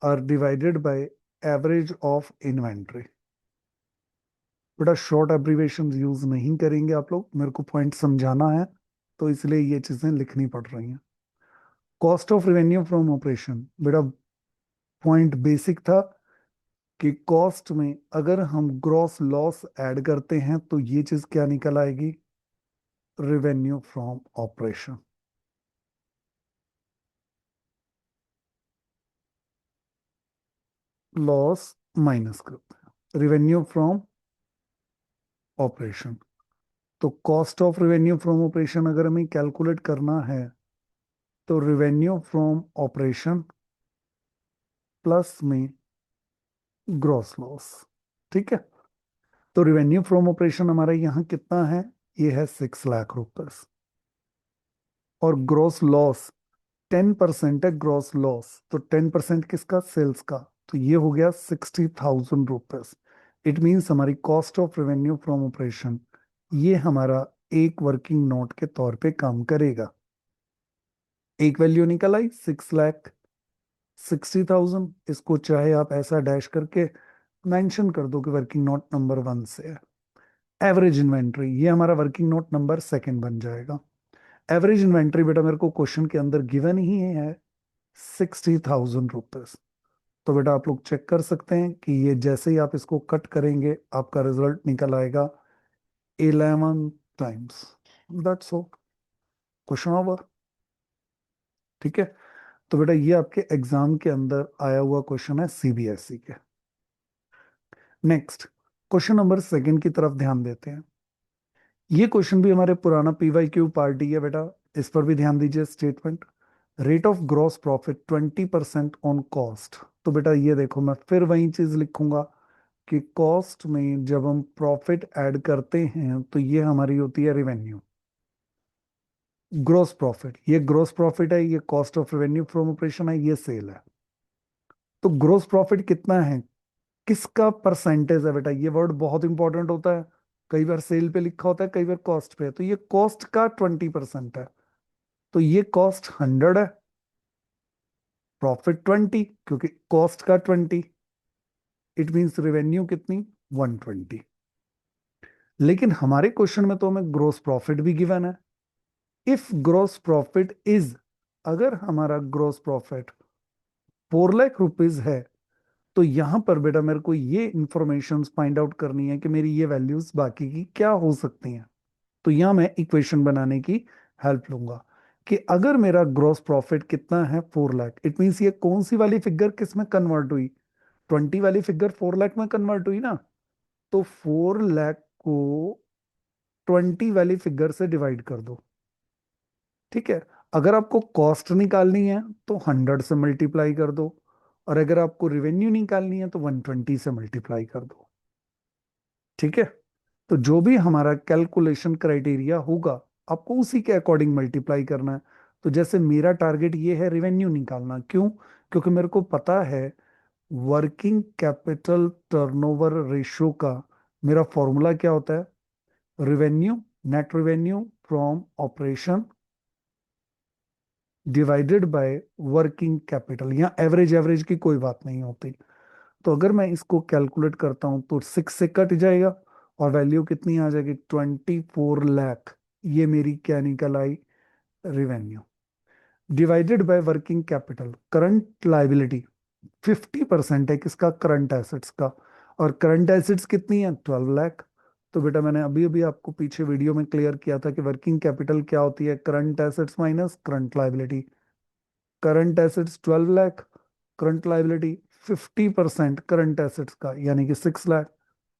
are divided by average of inventory। बेटा शॉर्ट एब्रीवेशन यूज नहीं करेंगे आप लोग, मेरे को पॉइंट समझाना है तो इसलिए ये चीजें लिखनी पड़ रही हैं। Cost of revenue from operation, बेटा पॉइंट बेसिक था कि कॉस्ट में अगर हम ग्रॉस लॉस ऐड करते हैं तो ये चीज क्या निकल आएगी, revenue from operation. Loss minus करते हैं रेवेन्यू फ्रॉम ऑपरेशन। तो cost of revenue from operation अगर हमें कैलकुलेट करना है तो रेवेन्यू फ्रॉम ऑपरेशन प्लस में ग्रॉस लॉस। ठीक है, तो रेवेन्यू फ्रॉम ऑपरेशन हमारा यहाँ कितना है, ये है 6 लाख रुपीस। और ग्रॉस लॉस 10% है, ग्रॉस लॉस तो 10% किसका, सेल्स का। तो ये हो गया 60,000 रुपीज। इट मीन्स हमारी cost of revenue from operation ये हमारा एक वर्किंग नोट के तौर पे काम करेगा। एक वैल्यू निकल आई 6,60,000। इसको चाहे आप ऐसा डैश करके मेंशन कर दो कि वर्किंग नोट नंबर 1 से है। एवरेज इन्वेंट्री ये हमारा वर्किंग नोट नंबर 2 बन जाएगा। एवरेज इन्वेंट्री बेटा मेरे को क्वेश्चन के अंदर गिवन ही है 60,000 रुपीज। तो बेटा आप लोग चेक कर सकते हैं कि ये जैसे ही आप इसको कट करेंगे आपका रिजल्ट निकल आएगा 11 times. That's all, question over. ठीक है, तो बेटा ये आपके एग्जाम के अंदर आया हुआ क्वेश्चन है सीबीएसई के। नेक्स्ट क्वेश्चन नंबर 2 की तरफ ध्यान देते हैं। ये क्वेश्चन भी हमारे पुराना पीवाई क्यू पार्टी है बेटा, इस पर भी ध्यान दीजिए। Statement, rate of gross profit 20% on cost. तो बेटा ये देखो मैं फिर वही चीज लिखूंगा कि कॉस्ट में जब हम प्रॉफिट ऐड करते हैं तो ये हमारी होती है रेवेन्यू। ग्रॉस प्रॉफिट, ये ग्रॉस प्रॉफिट है, ये cost of revenue from operation है, ये सेल है। तो ग्रॉस प्रॉफिट कितना है, किसका परसेंटेज है बेटा, ये वर्ड बहुत इंपॉर्टेंट होता है। कई बार सेल पे लिखा होता है, कई बार कॉस्ट पे है। तो ये कॉस्ट का 20% है, तो ये कॉस्ट 100 है, प्रॉफिट 20, क्योंकि कॉस्ट का 20, इट मींस रेवेन्यू कितनी, 120। लेकिन हमारे क्वेश्चन में तो हमें ग्रोस प्रॉफिट भी गिवन है। इफ ग्रोस प्रॉफिट इज, अगर हमारा ग्रोस प्रॉफिट 4 लाख रुपीज है, तो यहां पर बेटा मेरे को ये इंफॉर्मेशन फाइंड आउट करनी है कि मेरी ये वैल्यूज बाकी की क्या हो सकती हैं। तो यहाँ मैं इक्वेशन बनाने की हेल्प लूंगा कि अगर मेरा ग्रॉस प्रॉफिट कितना है 4 लाख, इट मीन्स ये कौन सी वाली फिगर किस में कन्वर्ट हुई, 20 वाली फिगर 4 लाख में कन्वर्ट हुई ना। तो 4 लाख को 20 वाली फिगर से डिवाइड कर दो। ठीक है। अगर आपको कॉस्ट निकालनी है तो 100 से मल्टीप्लाई कर दो, और अगर आपको रेवेन्यू निकालनी है तो 120 से मल्टीप्लाई कर दो। ठीक है। तो जो भी हमारा कैलकुलेशन क्राइटेरिया होगा, आपको उसी के अकॉर्डिंग मल्टीप्लाई करना है। तो जैसे मेरा टारगेट ये है रेवेन्यू निकालना, क्यों? क्योंकि मेरे को पता है वर्किंग कैपिटल टर्नओवर रेशियो का मेरा फॉर्मूला क्या होता है, revenue, net revenue from operation divided by working capital. यहाँ एवरेज एवरेज की कोई बात नहीं होती। तो अगर मैं इसको कैलकुलेट करता हूं तो 6 से कट जाएगा, और वैल्यू कितनी आ जाएगी, 24 लाख। ये मेरी क्या निकल आई, revenue. Divided by working capital, current liability 50% है किसका, करंट एसेट्स का। और करंट एसेट्स कितनी है, 12 लाख। तो बेटा मैंने अभी अभी आपको पीछे वीडियो में क्लियर किया था कि वर्किंग कैपिटल क्या होती है, current assets minus current liability. Current assets 12 lakh, current liability 50% current assets का यानी कि 6 लाख।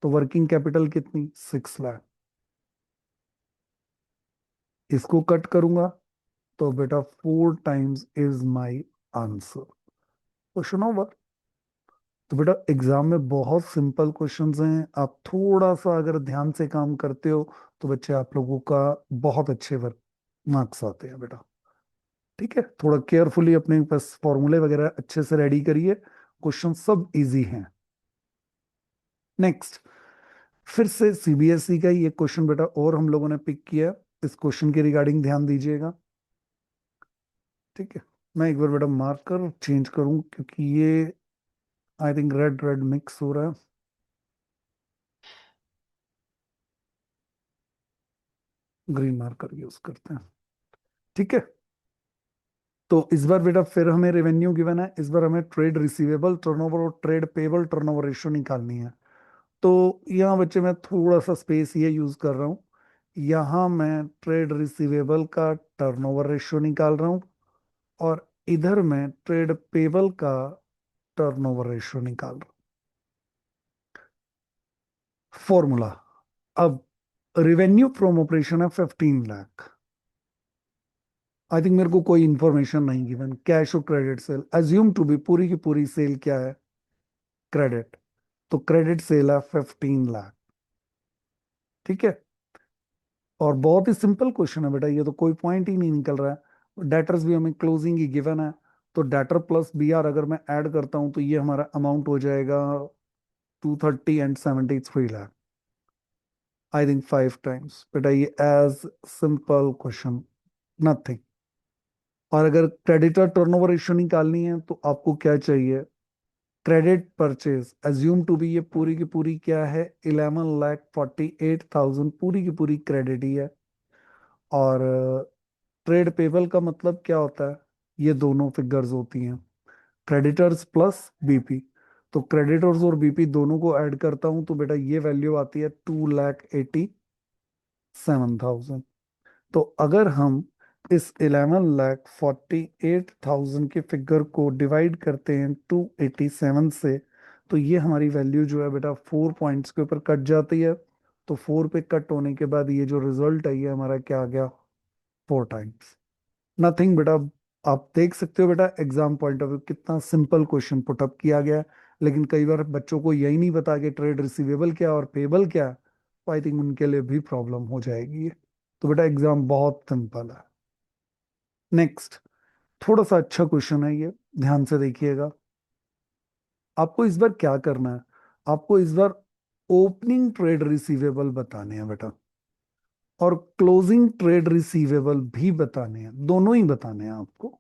तो वर्किंग कैपिटल कितनी, 6 लाख। इसको कट करूंगा तो बेटा 4 times is my answer. Question over. तो बेटा एग्जाम में बहुत सिंपल क्वेश्चंस हैं, आप थोड़ा सा अगर ध्यान से काम करते हो तो बच्चे आप लोगों का बहुत अच्छे वर्क मार्क्स आते हैं बेटा। ठीक है, थोड़ा केयरफुली अपने पास फॉर्मूले वगैरह अच्छे से रेडी करिए, क्वेश्चन सब इजी हैं। नेक्स्ट, फिर से सीबीएसई का ही एक क्वेश्चन बेटा और हम लोगों ने पिक किया। इस क्वेश्चन के रिगार्डिंग ध्यान दीजिएगा। ठीक है, मैं एक बार बेटा मार्कर चेंज करूं क्योंकि ये I think red red mix हो रहा है। ग्रीन मार्कर यूज करते हैं। ठीक है। तो इस बार बेटा फिर हमें रेवेन्यू गिवन है, इस बार हमें ट्रेड रिसीवेबल टर्नओवर और ट्रेड पेबल टर्नओवर रेशियो निकालनी है। तो यहाँ बच्चे मैं थोड़ा सा स्पेस ये यूज कर रहा हूँ, यहाँ मैं ट्रेड रिसीवेबल का टर्नओवर रेशियो निकाल रहा हूँ, और इधर मैं ट्रेड पेबल का टर्नओवर रेशियो निकाल रहा हूँ। फॉर्मूला, अब रिवेन्यू फ्रॉम ऑपरेशन है 15 लाख। आई थिंक मेरे को कोई इंफॉर्मेशन नहीं गिवन, कैश और credit sale assume to be, पूरी की पूरी सेल क्या है, क्रेडिट। तो क्रेडिट सेल है 15 लाख। ठीक है। और बहुत ही सिंपल क्वेश्चन है बेटा, ये तो कोई पॉइंट ही नहीं निकल रहा है। डेटर्स भी हमें क्लोजिंग ही गिवन है, तो डेटर प्लस बी आर अगर मैं ऐड करता हूं तो ये हमारा अमाउंट हो जाएगा 230 and 73 lakh. I think 5 times बेटा, ये एज सिंपल क्वेश्चन, नथिंग। और अगर क्रेडिटर टर्नओवर रेशियो निकालनी है तो आपको क्या चाहिए, credit purchase assume to be, ये पूरी की पूरी क्या है, 11,48,000 पूरी की पूरी क्रेडिट ही है। और ट्रेड पेबल का मतलब क्या होता है, ये दोनों फिगर्स होती हैं, क्रेडिटर्स प्लस बीपी। तो क्रेडिटर्स और बीपी दोनों को ऐड करता हूं तो बेटा ये वैल्यू आती है 2,87,000। तो अगर हम इस 11,48,000 के फिगर को डिवाइड करते हैं 287 से, तो ये हमारी वैल्यू जो है बेटा 4 पॉइंट्स के ऊपर कट जाती है। तो 4 पे कट होने के बाद ये जो रिजल्ट है ये हमारा क्या आ गया, 4 टाइम्स। नथिंग बेटा। आप देख सकते हो बेटा एग्जाम पॉइंट ऑफ व्यू कितना सिंपल क्वेश्चन पुटअप किया गया है। लेकिन कई बार बच्चों को यही नहीं बता कि ट्रेड रिसीवेबल क्या और पेबल क्या है, तो आई थिंक उनके लिए भी प्रॉब्लम हो जाएगी ये। तो बेटा एग्जाम बहुत सिंपल है। नेक्स्ट, थोड़ा सा अच्छा क्वेश्चन है ये, ध्यान से देखिएगा। आपको इस बार क्या करना है, आपको इस बार ओपनिंग ट्रेड रिसीवेबल बताने हैं बेटा, और क्लोजिंग ट्रेड रिसीवेबल भी बताने हैं, दोनों ही बताने हैं आपको।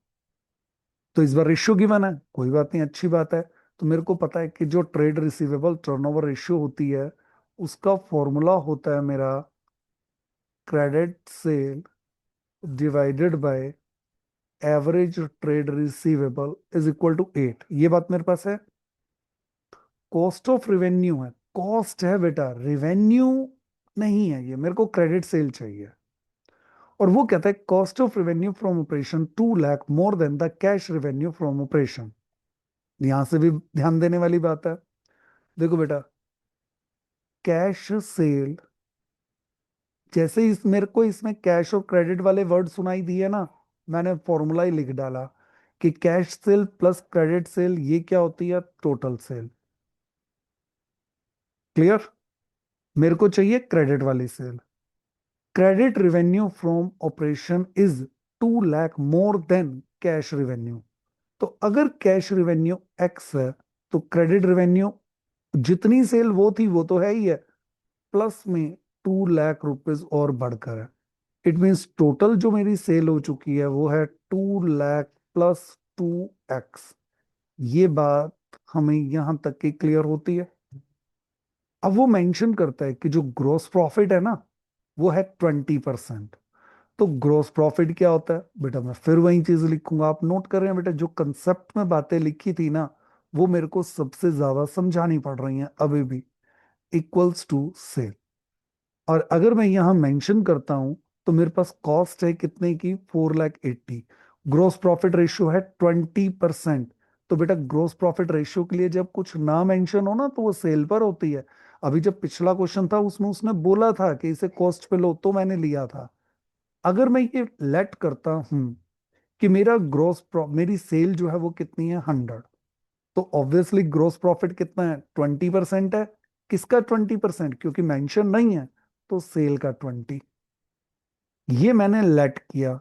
तो इस बार रेशियो गिवन है, कोई बात नहीं, अच्छी बात है। तो मेरे को पता है कि जो ट्रेड रिसीवेबल टर्नओवर रेशियो होती है उसका फॉर्मूला होता है मेरा credit sale divided by average trade receivable is equal to 8। ये बात मेरे पास है। कॉस्ट ऑफ रेवेन्यू है, कॉस्ट है बेटा, रेवेन्यू नहीं है, ये मेरे को क्रेडिट सेल चाहिए। और वो कहता है cost of revenue from operation 2 lakh more then the cash revenue from operation. यहां से भी ध्यान देने वाली बात है। देखो बेटा, कैश सेल, जैसे इस मेरे को इसमें कैश और क्रेडिट वाले वर्ड सुनाई दिए ना, मैंने फॉर्मूला ही लिख डाला कि cash sale plus credit cell ये क्या होती है, टोटल सेल। क्लियर? मेरे को चाहिए क्रेडिट वाली sale. Credit revenue from operation is 2 lakh more than cash revenue. तो अगर कैश रेवेन्यू एक्स है, तो क्रेडिट रेवेन्यू जितनी सेल वो थी वो तो है ही है, प्लस में 2 लाख रुपीज और बढ़कर है। इट मीन्स टोटल जो मेरी सेल हो चुकी है वो है 2 लाख प्लस 2x। ये बात हमें यहां तक की क्लियर होती है। अब वो मेंशन करता है कि जो ग्रोस प्रॉफिट है ना, वो है 20%। तो ग्रोस प्रॉफिट क्या होता है बेटा, मैं फिर वही चीज लिखूंगा। आप नोट कर रहे हैं बेटा, जो कंसेप्ट में बातें लिखी थी ना, वो मेरे को सबसे ज्यादा समझानी पड़ रही हैं अभी भी। Equals to sale. और अगर मैं यहां मेंशन करता हूं, तो मेरे पास कॉस्ट है कितने की, 4 लाख 80। ग्रोस प्रॉफिट रेशियो है 20%। तो बेटा ग्रोस प्रॉफिट रेशियो के लिए जब कुछ ना मेंशन हो ना, तो वो सेल पर होती है। अभी जब पिछला क्वेश्चन था उसमें उसने बोला था कि इसे कॉस्ट पे लो, तो मैंने लिया था। अगर मैं ये लेट करता हूं कि मेरा मेरी सेल जो है वो कितनी है, 100, तो ऑब्वियसली ग्रोस प्रॉफिट कितना है, 20% है। किसका 20%, क्योंकि मेंशन नहीं है, तो सेल का 20। ये मैंने लेट किया,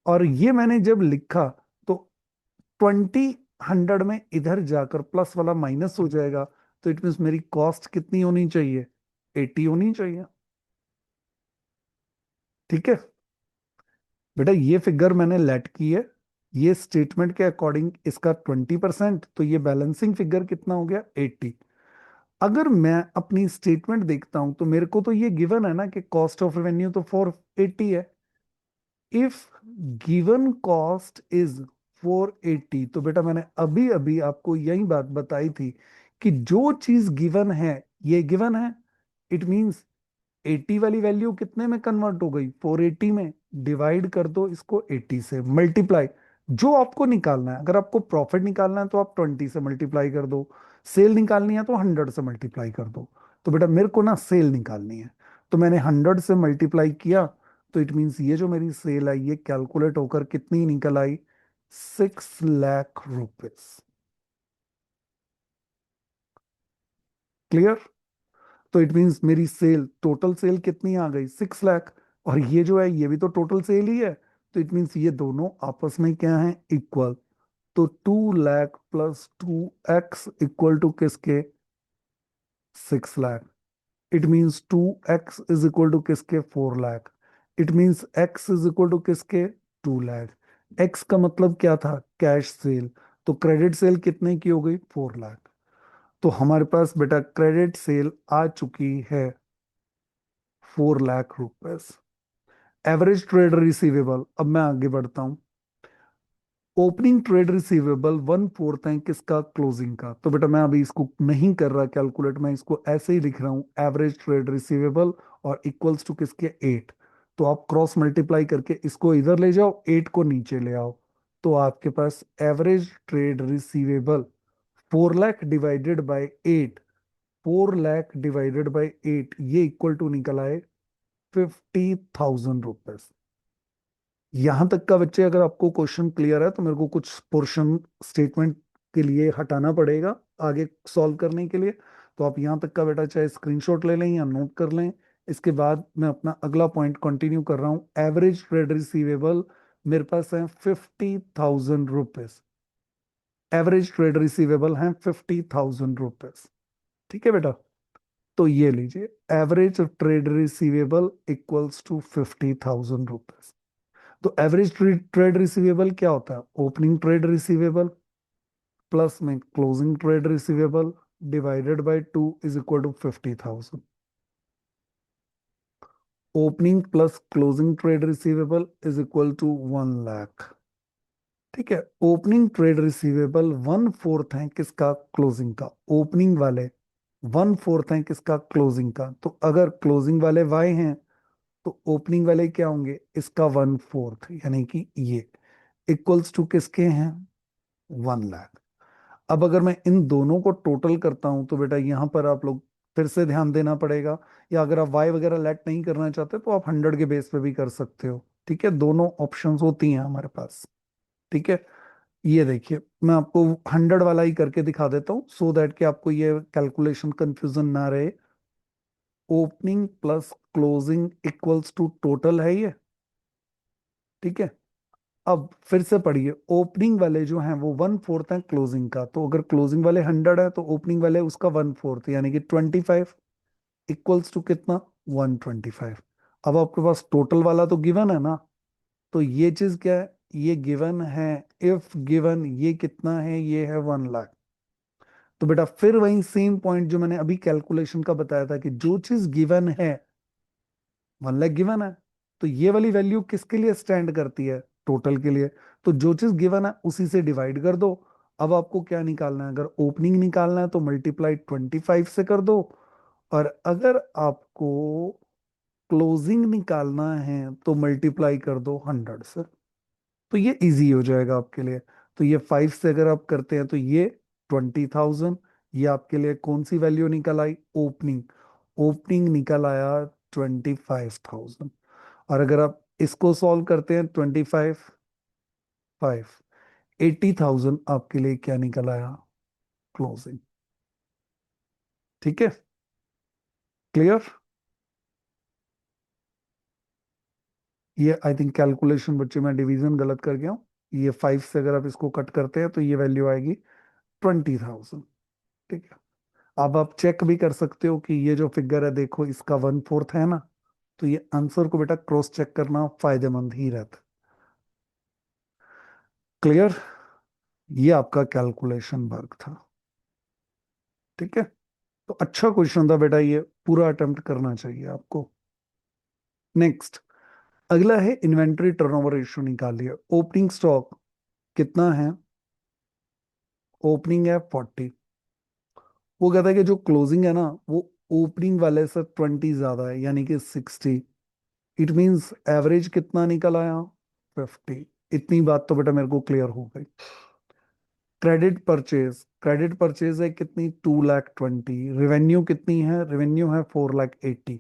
और ये मैंने जब लिखा, तो 20 100 में इधर जाकर प्लस वाला माइनस हो जाएगा। तो इट मीन्स मेरी कॉस्ट कितनी होनी चाहिए, 80 होनी चाहिए। ठीक है बेटा, ये फिगर मैंने लेट की है। ये स्टेटमेंट के अकॉर्डिंग इसका 20%, तो ये बैलेंसिंग फिगर कितना हो गया, 80। अगर मैं अपनी स्टेटमेंट देखता हूं, तो मेरे को तो ये गिवन है ना कि कॉस्ट ऑफ रेवेन्यू तो 480 है। इफ गिवन कॉस्ट इज 480, तो बेटा मैंने अभी अभी आपको यही बात बताई थी कि जो चीज गिवन है, ये गिवन है। इट मींस 80 वाली वैल्यू कितने में कन्वर्ट हो गई, 480 में। डिवाइड कर दो इसको 80 से, मल्टीप्लाई। जो आपको निकालना है, अगर आपको प्रॉफिट निकालना है तो आप 20 से मल्टीप्लाई कर दो, सेल निकालनी है तो 100 से मल्टीप्लाई कर दो। तो बेटा मेरे को ना सेल निकालनी है, तो मैंने 100 से मल्टीप्लाई किया। तो इट मीन्स ये जो मेरी सेल आई, ये कैलकुलेट होकर कितनी निकल आई, 6 लाख रुपीज। क्लियर? तो इट मींस मेरी सेल, टोटल सेल कितनी आ गई, 6 लाख। और ये जो है ये भी तो टोटल सेल ही है। तो इट मींस ये दोनों आपस में क्या है, इक्वल। तो 2 lakh plus 2x equal to किसके, 6 lakh. It means 2x is equal to किसके, 4 lakh. It means x is equal to किसके, 2 लाख। x का मतलब क्या था, कैश सेल। तो क्रेडिट सेल कितने की हो गई, 4 लाख। तो हमारे पास बेटा क्रेडिट सेल आ चुकी है 4 लाख रुपए। एवरेज ट्रेड रिसीवेबल, अब मैं आगे बढ़ता हूं। ओपनिंग ट्रेड रिसीवेबल 1/4 है किसका, क्लोजिंग का। तो बेटा मैं अभी इसको नहीं कर रहा कैलकुलेट, मैं इसको ऐसे ही लिख रहा हूं, एवरेज ट्रेड रिसीवेबल और इक्वल्स टू किसके, 8। तो आप क्रॉस मल्टीप्लाई करके इसको इधर ले जाओ, 8 को नीचे ले आओ। तो आपके पास average trade receivable 4 lakh divided by 8, 4 lakh divided by 8, ये इक्वल टू निकल आए 50,000 रुपए। यहां तक का बच्चे अगर आपको क्वेश्चन क्लियर है, तो मेरे को कुछ पोर्शन स्टेटमेंट के लिए हटाना पड़ेगा आगे सॉल्व करने के लिए। तो आप यहां तक का बेटा चाहे स्क्रीनशॉट ले लें या नोट कर लें। इसके बाद मैं अपना अगला पॉइंट कंटिन्यू कर रहा हूं। एवरेज ट्रेड रिसीवेबल मेरे पास है 50,000 रुपीज। एवरेज ट्रेड रिसीवेबल है 50,000 रुपीज। ठीक है बेटा, तो ये लीजिए, average trade receivable equals to 50,000 rupees. तो एवरेज ट्रेड रिसीवेबल क्या होता है, ओपनिंग ट्रेड रिसीवेबल प्लस में closing trade receivable divided by 2 is equal to 50,000। Opening plus closing trade receivable is equal to 1 lakh. ठीक है, ओपनिंग ट्रेड रिसीवेबल 1/4 है किसका, closing का। ओपनिंग वाले 1/4 है किसका, क्लोजिंग का। तो अगर क्लोजिंग वाले वाई हैं तो ओपनिंग वाले क्या होंगे, इसका 1/4, यानी कि ये इक्वल्स टू किसके हैं, 1 लाख। अब अगर मैं इन दोनों को टोटल करता हूं तो बेटा यहां पर आप लोग फिर से ध्यान देना पड़ेगा, या अगर आप वाई वगैरह लेट नहीं करना चाहते तो आप 100 के बेस पे भी कर सकते हो। ठीक है, दोनों ऑप्शंस होती हैं हमारे पास। ठीक है, ये देखिए मैं आपको 100 वाला ही करके दिखा देता हूँ सो दैट कि आपको ये कैलकुलेशन कंफ्यूजन ना रहे। Opening plus closing equals to total है ये। ठीक है, अब फिर से पढ़िए, ओपनिंग वाले जो हैं वो 1/4 है क्लोजिंग का, तो अगर क्लोजिंग वाले 100 है तो ओपनिंग वाले उसका 1/4 यानी कि 25 इक्वल्स टू कितना, 125। अब आपके पास टोटल वाला तो गिवन है ना, तो ये चीज क्या है, ये गिवन है। इफ गिवन ये कितना है, ये है 1 लाख। तो बेटा फिर वही सेम पॉइंट जो मैंने अभी कैलकुलेशन का बताया था कि जो चीज गिवन है, 1 लाख गिवन है, तो ये वाली वैल्यू किसके लिए स्टैंड करती है, टोटल के लिए। तो जो चीज गिवन है उसी से डिवाइड कर दो। अब आपको क्या निकालना है, अगर ओपनिंग निकालना है तो मल्टीप्लाई 25 से कर दो, और अगर आपको क्लोजिंग निकालना है तो मल्टीप्लाई कर दो 100 से। तो ये इजी हो जाएगा आपके लिए। तो ये 5 से अगर आप करते हैं तो ये 20,000। ये आपके लिए कौन सी वैल्यू निकल आई, ओपनिंग। ओपनिंग निकल आया 25,000। और अगर आप इसको सॉल्व करते हैं, 80,000 आपके लिए क्या निकल आया, क्लोजिंग। ठीक है, क्लियर। ये आई थिंक कैलकुलेशन बच्चे में डिवीजन गलत कर गया हूँ। ये 5 से अगर आप इसको कट करते हैं तो ये वैल्यू आएगी 20,000। ठीक है, अब आप चेक भी कर सकते हो कि ये जो फिगर है देखो इसका 1/4 है ना, तो ये आंसर को बेटा क्रॉस चेक करना फायदेमंद ही रहता है। क्लियर, ये आपका कैलकुलेशन वर्क था। ठीक है, तो अच्छा क्वेश्चन था बेटा, ये पूरा अटेम्प्ट करना चाहिए आपको। नेक्स्ट, अगला है इन्वेंट्री टर्नओवर रेशियो निकालिए। ओपनिंग स्टॉक कितना है, ओपनिंग है 40। वो कहता है कि जो क्लोजिंग है ना वो ओपनिंग वाले से 20 ज्यादा है, यानी कि 60। इट मींस एवरेज कितना निकल आया, 50। इतनी बात तो बेटा मेरे को क्लियर हो गई। क्रेडिट परचेज है कितनी, 2,20,000। रेवेन्यू कितनी है, रेवेन्यू है 4,80,000।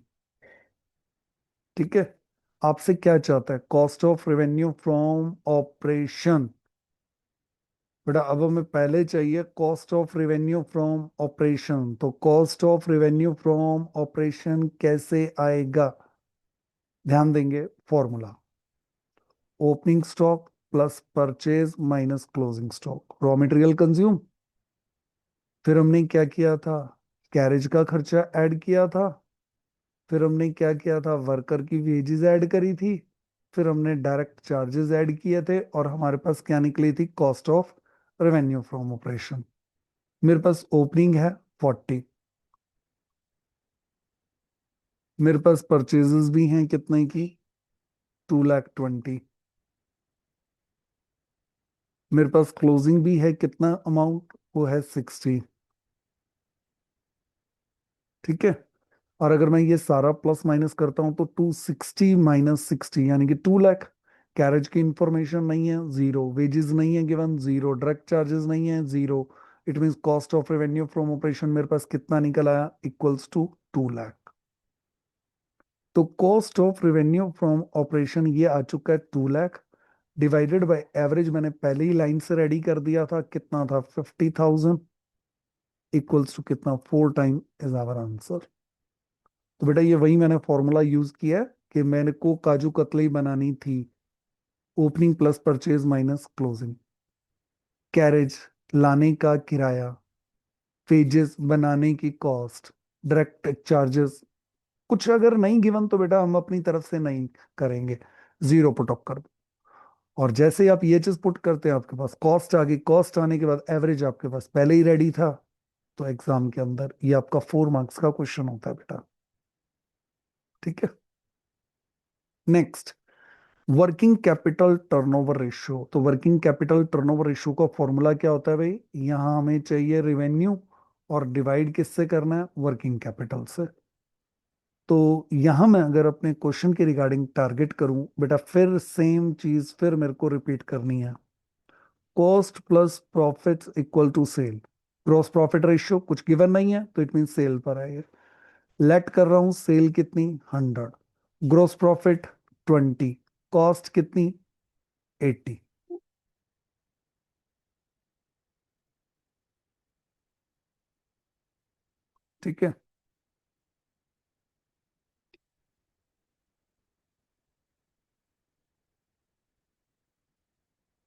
ठीक है, आपसे क्या चाहता है, cost of revenue from operation. बेटा अब हमें पहले चाहिए cost of revenue from operation. तो cost of revenue from operation कैसे आएगा, ध्यान देंगे formula, opening stock plus purchase minus closing stock, raw material consume. फिर हमने क्या किया था, कैरेज का खर्चा ऐड किया था। फिर हमने क्या किया था, वर्कर की वेजेस ऐड करी थी। फिर हमने डायरेक्ट चार्जेस ऐड किए थे, और हमारे पास क्या निकली थी, cost of revenue from operation. मेरे पास ओपनिंग है 40। मेरे पास परचेजेस भी हैं कितने की, 2,20,000। मेरे पास क्लोजिंग भी है कितना अमाउंट, वो है 60। ठीक है, और अगर मैं ये सारा प्लस माइनस करता हूं तो 260 माइनस 60 यानी कि 2 लाख। कैरेज की इंफॉर्मेशन नहीं है, जीरो। वेजेस नहीं है गिवन, जीरो। डायरेक्ट चार्जेस नहीं है, zero. It means cost of revenue from operation मेरे पास कितना निकल आया, इक्वल्स टू 2 लाख। तो cost of revenue from operation ये आ चुका है 2 लाख, डिवाइडेड बाय एवरेज मैंने पहले ही लाइन से रेडी कर दिया था, कितना था, 50,000, इक्वल्स टू कितना, 4 टाइम इज आवर आंसर। तो बेटा ये वही मैंने फॉर्मूला यूज किया है कि मैंने को काजू कतली बनानी थी, opening plus purchase minus closing. Carriage लाने का किराया, वेजेस बनाने की कॉस्ट, डायरेक्ट चार्जेस। कुछ अगर नहीं गिवन तो बेटा हम अपनी तरफ से नहीं करेंगे, जीरो पुट अप कर दो। और जैसे ही आप ये चीज पुट करते हैं आपके पास कॉस्ट आ गई। कॉस्ट आने के बाद एवरेज आपके पास पहले ही रेडी था, तो एग्जाम के अंदर ये आपका 4 मार्क्स का क्वेश्चन होता है बेटा। ठीक है, next, working capital turnover ratio. तो वर्किंग कैपिटल टर्नओवर रेशियो का फॉर्मूला क्या होता है भाई, यहां हमें चाहिए रेवेन्यू और डिवाइड किससे करना है, वर्किंग कैपिटल से। तो यहां मैं अगर अपने क्वेश्चन के रिगार्डिंग टारगेट करूं बेटा, फिर सेम चीज फिर मेरे को रिपीट करनी है। Cost plus profit equal to sale. Gross profit ratio कुछ गिवन नहीं है तो इट मीन सेल पर है ये। लेट कर रहा हूं सेल कितनी, 100, ग्रॉस प्रॉफिट 20, कॉस्ट कितनी, 80। ठीक है,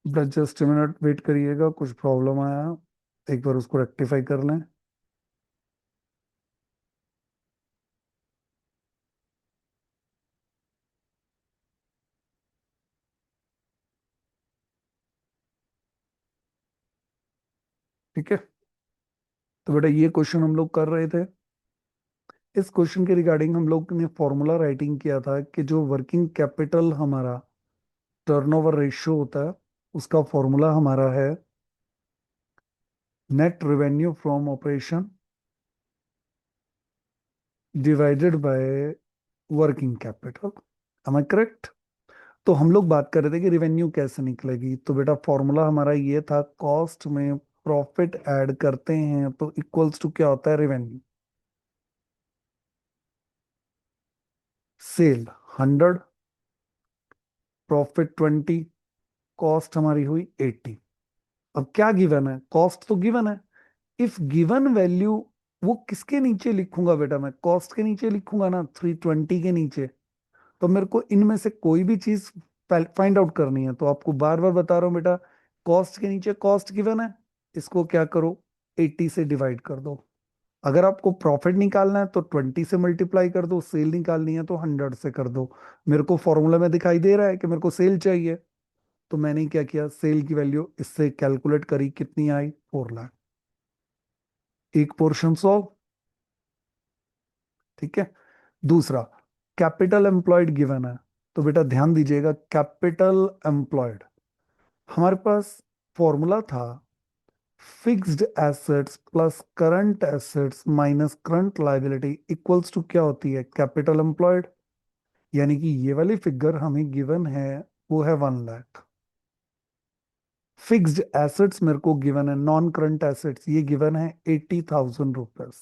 जस्ट मिनट वेट करिएगा, कुछ प्रॉब्लम आया, एक बार उसको रेक्टिफाई कर लें। ठीक है, तो बेटा ये क्वेश्चन हम लोग कर रहे थे। इस क्वेश्चन के रिगार्डिंग हम लोग ने फॉर्मूला राइटिंग किया था कि जो वर्किंग कैपिटल हमारा टर्नओवर रेशियो होता है, उसका फॉर्मूला हमारा है net revenue from operation divided by working capital. Am I correct? तो हम लोग बात कर रहे थे कि रेवेन्यू कैसे निकलेगी, तो बेटा फॉर्मूला हमारा ये था, कॉस्ट में प्रॉफिट ऐड करते हैं तो इक्वल्स टू क्या होता है, रेवेन्यू। सेल 100, प्रॉफिट 20, कॉस्ट हमारी हुई 80। अब क्या गिवन है, कॉस्ट तो गिवन है। इफ गिवन वैल्यू, वो किसके नीचे लिखूंगा बेटा, मैं कॉस्ट के नीचे लिखूंगा ना, 320 के नीचे। तो मेरे को इनमें से कोई भी चीज फाइंड आउट करनी है, तो आपको बार बार बता रहा हूं बेटा, कॉस्ट के नीचे कॉस्ट गिवन है, इसको क्या करो, 80 से डिवाइड कर दो। अगर आपको प्रॉफिट निकालना है तो 20 से मल्टीप्लाई कर दो, सेल निकालनी है तो 100 से कर दो। मेरे को फॉर्मूला में दिखाई दे रहा है कि मेरे को सेल चाहिए, तो मैंने क्या किया, सेल की वैल्यू इससे कैलकुलेट करी, कितनी आई, 4 लाख। एक पोर्शन सॉल्व। ठीक है, दूसरा, कैपिटल एम्प्लॉयड गिवन है। तो बेटा ध्यान दीजिएगा, कैपिटल एम्प्लॉयड हमारे पास फॉर्मूला था, fixed assets plus current assets minus current liability equals to क्या होती है, कैपिटल एम्प्लॉयड। यानी कि ये वाली फिगर हमें गिवन है, वो है 1 लाख। फिक्स्ड एसेट्स मेरे को गिवन है, नॉन करंट एसेट्स ये गिवन है 80,000 रुपीज।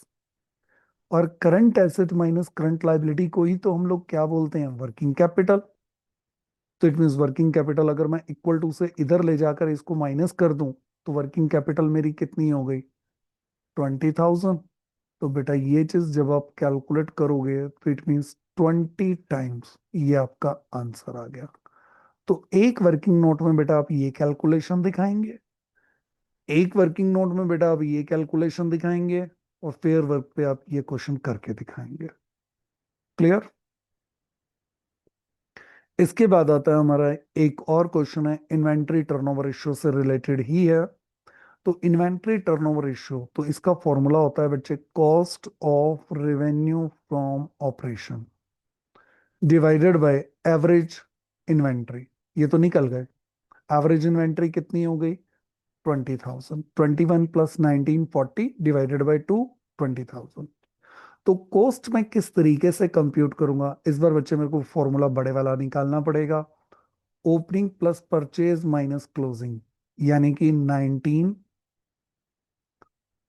और current asset minus current liability को ही तो हम लोग क्या बोलते हैं, वर्किंग कैपिटल। तो इट मीन्स वर्किंग कैपिटल अगर मैं इक्वल टू से इधर ले जाकर इसको माइनस कर दूं, तो वर्किंग कैपिटल मेरी कितनी हो गई, 20,000। तो बेटा ये चीज जब आप कैलकुलेट करोगे तो इट मीन्स 20 टाइम्स, ये आपका आंसर आ गया। तो एक वर्किंग नोट में बेटा आप ये कैलकुलेशन दिखाएंगे, एक वर्किंग नोट में बेटा आप ये कैलकुलेशन दिखाएंगे, और फेयर वर्क पे आप ये क्वेश्चन करके दिखाएंगे। क्लियर? इसके बाद आता है हमारा एक और क्वेश्चन है, इन्वेंट्री टर्नओवर रेशियो से रिलेटेड ही है। तो इन्वेंट्री टर्नओवर रेशियो, तो इसका फॉर्मूला होता है बच्चे, cost of revenue from operation divided by average inventory. ये तो निकल गए। एवरेज इन्वेंट्री कितनी हो गई, 20,000, 21 प्लस 19 40 डिवाइडेड बाई 2, 20,000। तो कॉस्ट मैं किस तरीके से कंप्यूट करूंगा, इस बार बच्चे मेरे को फॉर्मूला बड़े वाला निकालना पड़ेगा। Opening plus purchase minus closing, यानी कि 19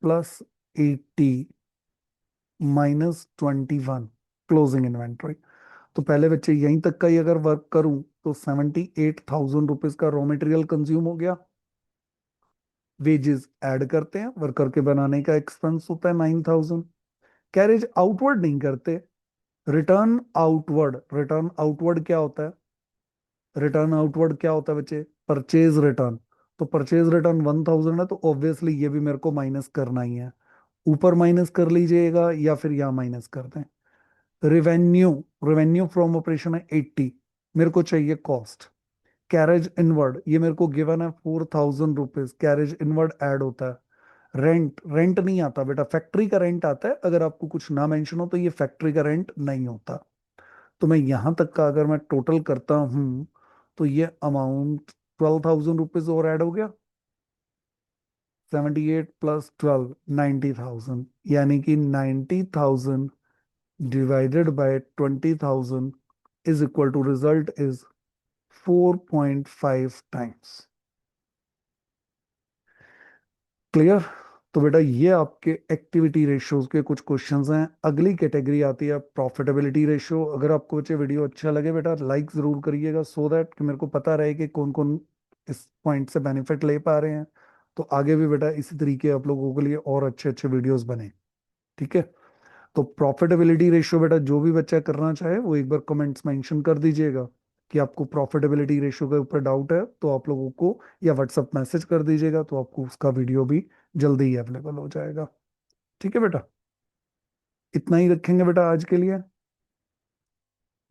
प्लस 80 माइनस 21, क्लोजिंग इन्वेंट्री। तो पहले बच्चे यहीं तक का ही अगर वर्क करूं, तो 78,000 रुपीज का रॉ मटेरियल कंज्यूम हो गया। वेजेस ऐड करते हैं, वर्कर के बनाने का एक्सपेंस होता है 9,000। कैरेज आउटवर्ड नहीं करते, रिटर्न आउटवर्ड। रिटर्न आउटवर्ड क्या होता है, रिटर्न आउटवर्ड क्या होता है बच्चे, परचेज रिटर्न। तो परचेज रिटर्न 1,000 है, तो ऑब्वियसली ये भी मेरे को माइनस करना ही है। ऊपर माइनस कर लीजिएगा या फिर यहाँ माइनस कर दें। रिवेन्यू, रेवेन्यू फ्रॉम ऑपरेशन है 80, मेरे को चाहिए कॉस्ट। कैरेज इनवर्ड ये मेरे को गिवन है 4,000 रुपीज, कैरेज इनवर्ड ऐड होता है। रेंट, रेंट नहीं आता बेटा, फैक्ट्री का रेंट आता है, अगर आपको कुछ ना मेंशन हो तो ये फैक्ट्री का रेंट नहीं होता। तो मैं यहां तक का अगर मैं टोटल करता हूं, तो ये अमाउंट 12,000 रुपीज और ऐड हो गया। 78 प्लस 12, 90,000, यानी कि 90,000 divided by 20,000 is equal to result is 4.5 times. Clear? तो बेटा ये आपके एक्टिविटी रेशियोज के कुछ क्वेश्चंस हैं। अगली कैटेगरी आती है प्रॉफिटेबिलिटी रेशियो। अगर आपको बच्चे वीडियो अच्छा लगे बेटा लाइक जरूर करिएगा, सो दैट कि मेरे को पता रहे कि कौन कौन इस पॉइंट से बेनिफिट ले पा रहे हैं। तो आगे भी बेटा इसी तरीके आप लोगों के लिए और अच्छे अच्छे वीडियोस बने। ठीक है? तो प्रॉफिटेबिलिटी रेशियो बेटा जो भी बच्चा करना चाहे वो एक बार कमेंट्स मेंशन कर दीजिएगा कि आपको प्रॉफिटेबिलिटी रेशियो के ऊपर डाउट है, तो आप लोगों को या व्हाट्सएप मैसेज कर दीजिएगा, तो आपको उसका वीडियो भी जल्दी ही अवेलेबल हो जाएगा। ठीक है बेटा? इतना ही रखेंगे बेटा आज के लिए।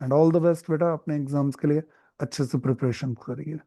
एंड ऑल द बेस्ट बेटा, अपने एग्जाम्स के लिए अच्छे से प्रिपरेशन करिए।